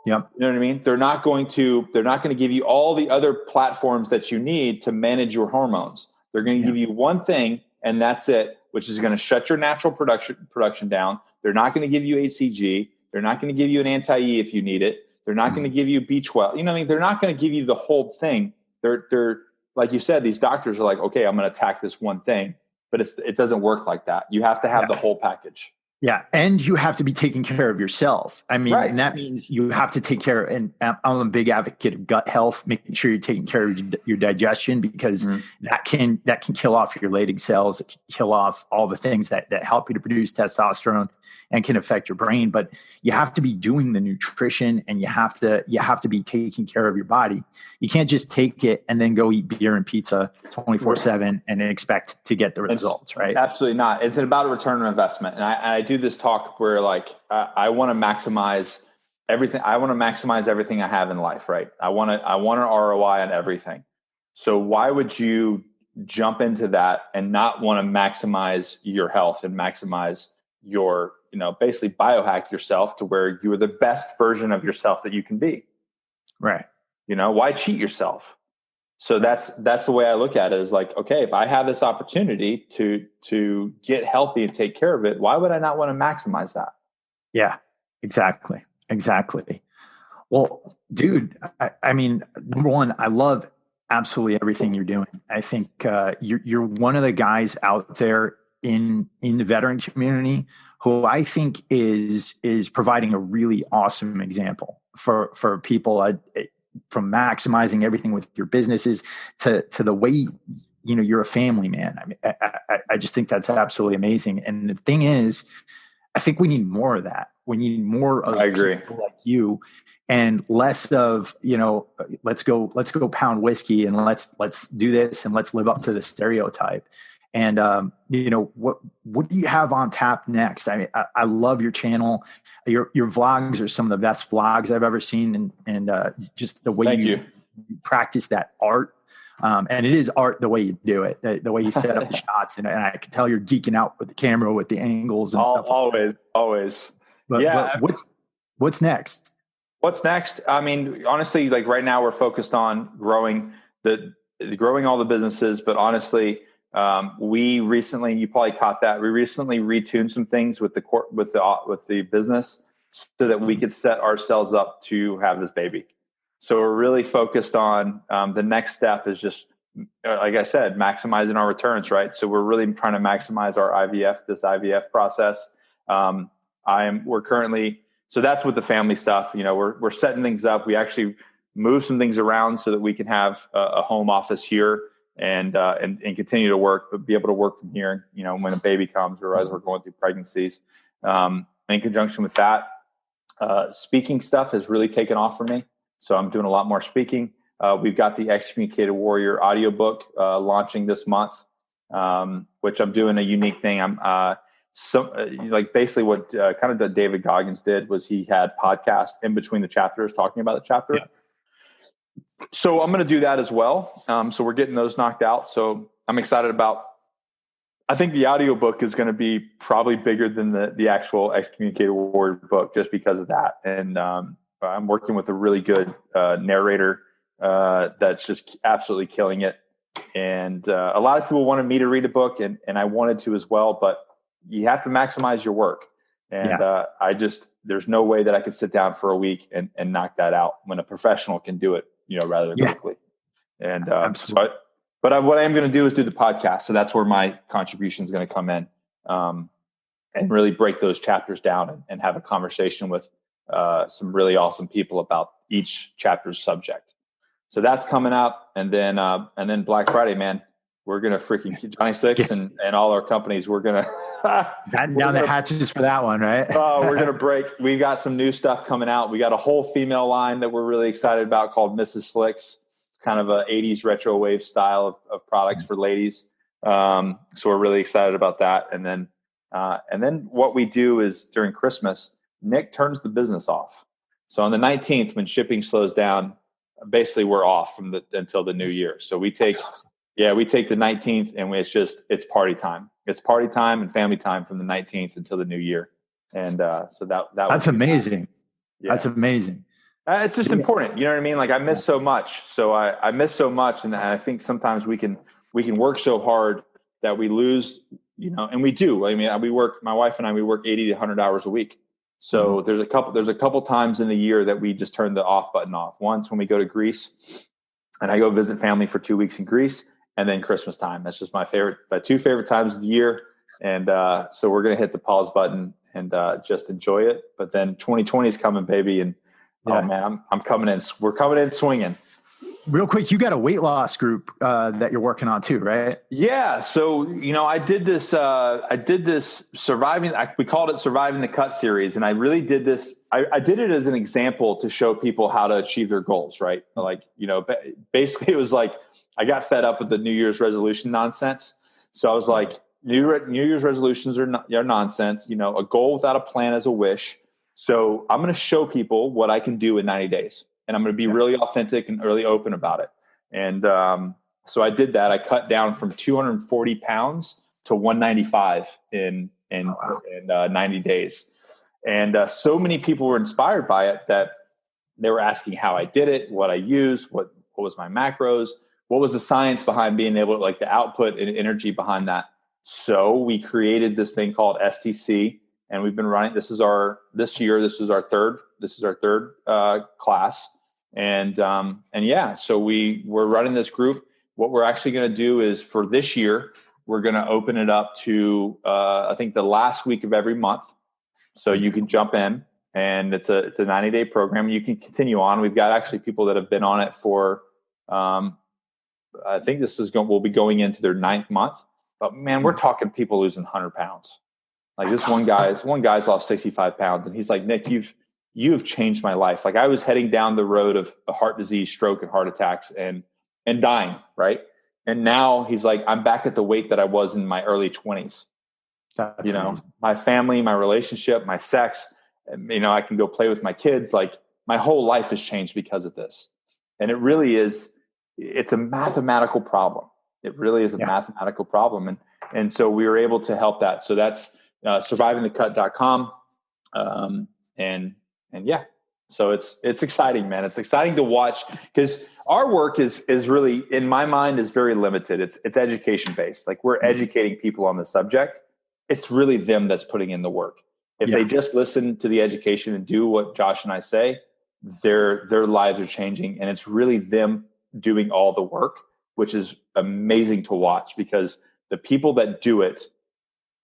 Yep. You know what I mean? They're not going to give you all the other platforms that you need to manage your hormones. They're going to give you one thing, and that's it, which is going to shut your natural production down. They're not going to give you HCG. They're not going to give you an anti-E if you need it. They're not going to give you B12. You know what I mean? They're not going to give you the whole thing. They're like you said, these doctors are like, okay, I'm going to attack this one thing, but it doesn't work like that. You have to have the whole package. Yeah. And you have to be taking care of yourself. I mean, and that means you have to take care. And I'm a big advocate of gut health, making sure you're taking care of your digestion, because that can kill off your Leydig cells. It can kill off all the things that help you to produce testosterone and can affect your brain. But you have to be doing the nutrition, and you have to be taking care of your body. You can't just take it and then go eat beer and pizza 24/7 and expect to get the results, right? Absolutely not. It's about a return on investment. And I do this talk where like, I want to maximize everything. I want to maximize everything I have in life, right? I want an ROI on everything. So why would you jump into that and not want to maximize your health and maximize your, basically biohack yourself to where you are the best version of yourself that you can be? Right. Why cheat yourself? So that's the way I look at it, is like, okay, if I have this opportunity to get healthy and take care of it, why would I not want to maximize that? Yeah, exactly. Well, dude, I mean, number one, I love absolutely everything you're doing. I think you're one of the guys out there in the veteran community who I think is providing a really awesome example for people. From maximizing everything with your businesses to the way, you're a family man. I mean, I just think that's absolutely amazing. And the thing is, I think we need more of that. We need more of I agree. people like you, and less of, let's go pound whiskey and let's do this and let's live up to the stereotype. And what do you have on tap next? I mean, I love your channel. Your vlogs are some of the best vlogs I've ever seen, and just the way you practice that art. And it is art the way you do it, the way you set up the shots, and I can tell you're geeking out with the camera, with the angles and stuff. Always. But what's next? What's next? I mean, honestly, like right now we're focused on growing all the businesses, but honestly, we recently, you probably caught that, we recently retuned some things with the business so that we could set ourselves up to have this baby. So we're really focused on the next step is just, like I said, maximizing our returns, right? So we're really trying to maximize our IVF process. So that's with the family stuff. We're setting things up. We actually move some things around so that we can have a home office here and continue to work, but be able to work from here, when a baby comes or as we're going through pregnancies. In conjunction with that, speaking stuff has really taken off for me. So I'm doing a lot more speaking. We've got the Excommunicated Warrior audiobook launching this month, which I'm doing a unique thing. I'm basically what kind of David Goggins did was he had podcasts in between the chapters talking about the chapter. Yeah. So I'm going to do that as well. So we're getting those knocked out. So I'm excited about, I think the audiobook is going to be probably bigger than the actual Excommunicated Warrior book just because of that. And I'm working with a really good narrator that's just absolutely killing it. And a lot of people wanted me to read a book, and I wanted to as well, but you have to maximize your work. And there's no way that I could sit down for a week and knock that out when a professional can do it, rather quickly. And what I am going to do is do the podcast. So that's where my contribution is going to come in, and really break those chapters down and have a conversation with some really awesome people about each chapter's subject. So that's coming up. And then Black Friday, man, we're going to freaking Johnny Six and all our companies. We're going to batten down the hatches for that one, right? We're going to break. We got some new stuff coming out. We got a whole female line that we're really excited about called Mrs. Slicks, kind of a 80s retro wave style of products for ladies. So we're really excited about that. And then what we do is during Christmas, Nick turns the business off. So on the 19th, when shipping slows down, basically we're off until the new year. So we take the 19th and it's party time. It's party time and family time from the 19th until the new year. And so that's amazing. Yeah. That's amazing. It's just important. You know what I mean? Like I miss so much. So I miss so much. And I think sometimes we can work so hard that we lose, and we do. I mean, my wife and I, we work 80 to 100 hours a week. So there's a couple times in the year that we just turn the off button off. Once when we go to Greece and I go visit family for 2 weeks in Greece, and then Christmas time. That's just my two favorite times of the year. And so we're going to hit the pause button and just enjoy it. But then 2020 is coming, baby. And oh man, I'm coming in. We're coming in swinging. Real quick, you got a weight loss group that you're working on too, right? Yeah. So, I did this we called it Surviving the Cut series. And I really did this. I did it as an example to show people how to achieve their goals, right? Like, basically it was like, I got fed up with the New Year's resolution nonsense. So I was like, New Year's resolutions are nonsense. A goal without a plan is a wish. So I'm going to show people what I can do in 90 days. And I'm going to be really authentic and really open about it. And so I did that. I cut down from 240 pounds to 195 in 90 days. And so many people were inspired by it that they were asking how I did it, what I used, what was my macros, what was the science behind being able to, like, the output and energy behind that. So we created this thing called STC, and we've been running. This is our third class. And so we're running this group. What we're actually going to do is for this year, we're going to open it up to, I think the last week of every month. So you can jump in, and it's a 90-day program. You can continue on. We've got actually people that have been on it for, I think we'll be going into their 9th month, but man, we're talking people losing 100 pounds. Like this one guy's lost 65 pounds, and he's like, Nick, you've changed my life. Like I was heading down the road of heart disease, stroke, and heart attacks, and dying, right? And now he's like, I'm back at the weight that I was in my early 20s. That's amazing. My family, my relationship, my sex, I can go play with my kids. Like my whole life has changed because of this. And it really is, it's a mathematical problem. It really is a mathematical problem. And so we were able to help that. So that's survivingthecut.com. So it's exciting, man. It's exciting to watch because our work is really, in my mind, is very limited. It's education based. Like we're educating people on the subject. It's really them that's putting in the work. If they just listen to the education and do what Josh and I say, their lives are changing. And it's really them doing all the work, which is amazing to watch because the people that do it,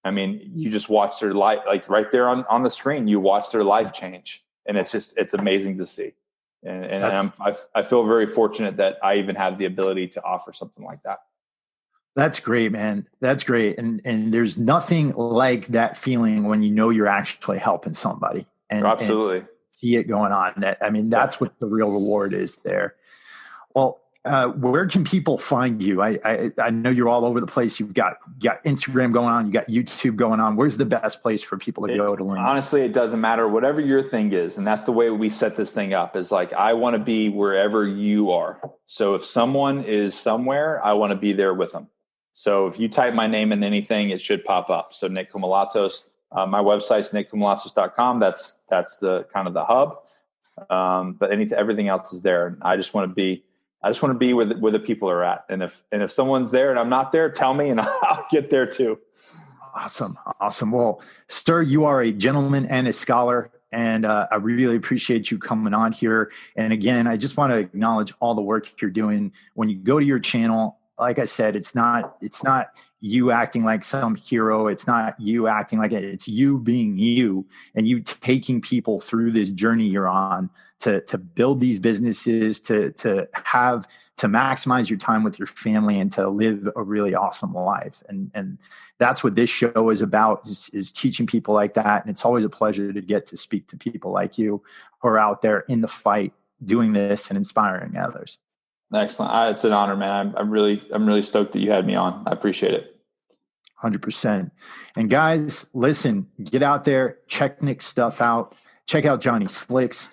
I mean, you just watch their life, like right there on the screen, you watch their life change. And it's amazing to see. And I feel very fortunate that I even have the ability to offer something like that. That's great, man. That's great. And there's nothing like that feeling when you know you're actually helping somebody and absolutely see it going on. That's what the real reward is there. Well, where can people find you? I know you're all over the place. You've got Instagram going on. You got YouTube going on. Where's the best place for people to go to learn? Honestly, it doesn't matter. Whatever your thing is. And that's the way we set this thing up is like, I want to be wherever you are. So if someone is somewhere, I want to be there with them. So if you type my name in anything, it should pop up. So Nick Koumalatsos, my website's nickkoumalatsos.com. That's the kind of the hub. But everything else is there. I just want to be where the people are at. And if someone's there and I'm not there, tell me and I'll get there too. Awesome. Well, sir, you are a gentleman and a scholar. And I really appreciate you coming on here. And again, I just want to acknowledge all the work you're doing. When you go to your channel, like I said, it's not you acting like some hero. It's not you acting like it. It's you being you and you taking people through this journey you're on to build these businesses, to maximize your time with your family and to live a really awesome life. And that's what this show is about is teaching people like that. And it's always a pleasure to get to speak to people like you who are out there in the fight doing this and inspiring others. Excellent. It's an honor, man. I'm really stoked that you had me on. I appreciate it. 100%. And guys, listen, get out there, check Nick's stuff out, check out Johnny Slicks.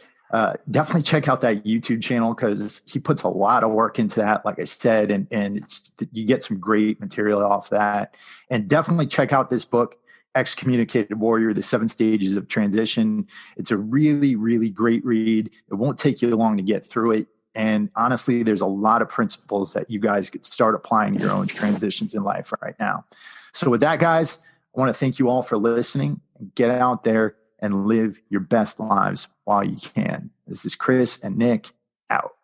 Definitely check out that YouTube channel because he puts a lot of work into that, like I said, and you get some great material off that. And definitely check out this book, Excommunicated Warrior, The 7 Stages of Transition. It's a really, really great read. It won't take you long to get through it. And honestly, there's a lot of principles that you guys could start applying to your own transitions in life right now. So with that, guys, I want to thank you all for listening. Get out there and live your best lives while you can. This is Chris and Nick out.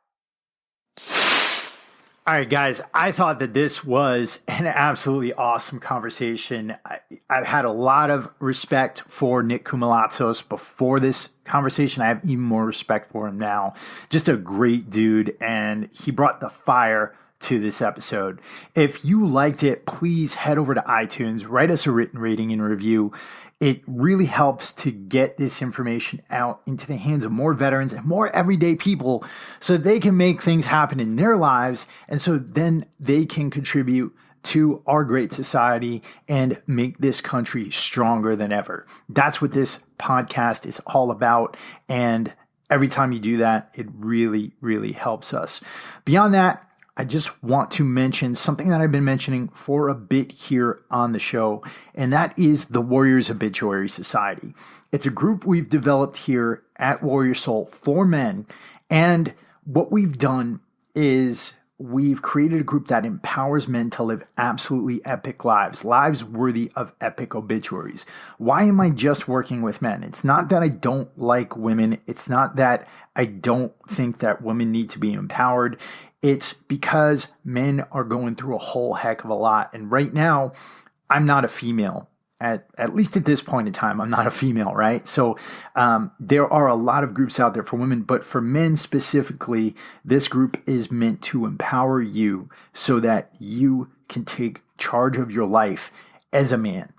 All right, guys, I thought that this was an absolutely awesome conversation. I've had a lot of respect for Nick Koumalatsos before this conversation. I have even more respect for him now. Just a great dude, and he brought the fire to this episode. If you liked it, please head over to iTunes, write us a written rating and review. It really helps to get this information out into the hands of more veterans and more everyday people so they can make things happen in their lives. And so then they can contribute to our great society and make this country stronger than ever. That's what this podcast is all about. And every time you do that, it really, really helps us. Beyond that, I just want to mention something that I've been mentioning for a bit here on the show, and that is the Warriors Obituary Society. It's a group we've developed here at Warrior Soul for men, and what we've done is we've created a group that empowers men to live absolutely epic lives worthy of epic obituaries. Why am I just working with men? It's not that I don't like women. It's not that I don't think that women need to be empowered. It's because men are going through a whole heck of a lot. And right now, I'm not a female. At least at this point in time, I'm not a female, right? So there are a lot of groups out there for women, but for men specifically, this group is meant to empower you so that you can take charge of your life as a man.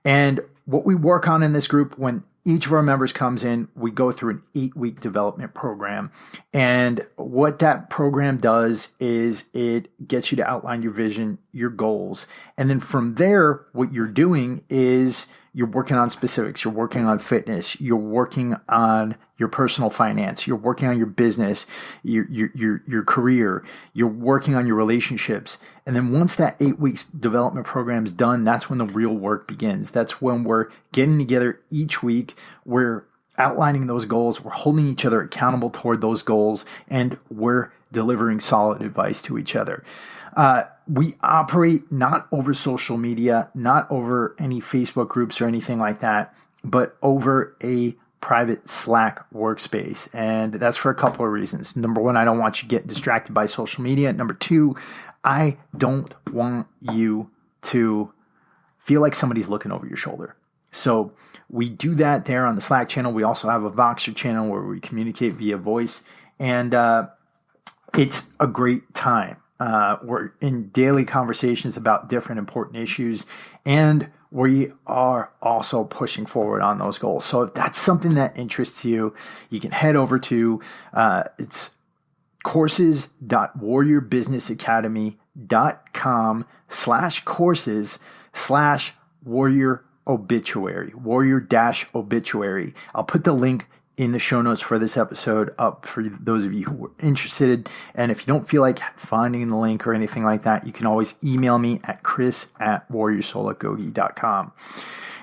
And what we work on in this group, when each of our members comes in, we go through an 8-week development program. And what that program does is it gets you to outline your vision, your goals. And then from there, what you're doing is you're working on specifics. You're working on fitness. You're working on your personal finance. You're working on your business, your career. You're working on your relationships. And then once that 8 weeks development program is done, that's when the real work begins. That's when we're getting together each week. We're outlining those goals. We're holding each other accountable toward those goals, and we're delivering solid advice to each other. We operate not over social media, not over any Facebook groups or anything like that, but over a private Slack workspace. And that's for a couple of reasons. Number one, I don't want you to get distracted by social media. Number two, I don't want you to feel like somebody's looking over your shoulder. So we do that there on the Slack channel. We also have a Voxer channel where we communicate via voice, and it's a great time. We're in daily conversations about different important issues, and we are also pushing forward on those goals. So if that's something that interests you, you can head over to it's courses.warriorbusinessacademy.com/courses/warrior obituary, warrior-obituary. I'll put the link in the show notes for this episode up for those of you who are interested. And if you don't feel like finding the link or anything like that, you can always email me at chris@warriorsoulagoge.com.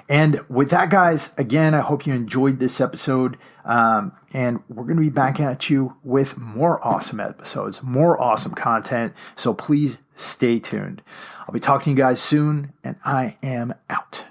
And with that, guys, again, I hope you enjoyed this episode. And we're going to be back at you with more awesome episodes, more awesome content. So please stay tuned. I'll be talking to you guys soon, and I am out.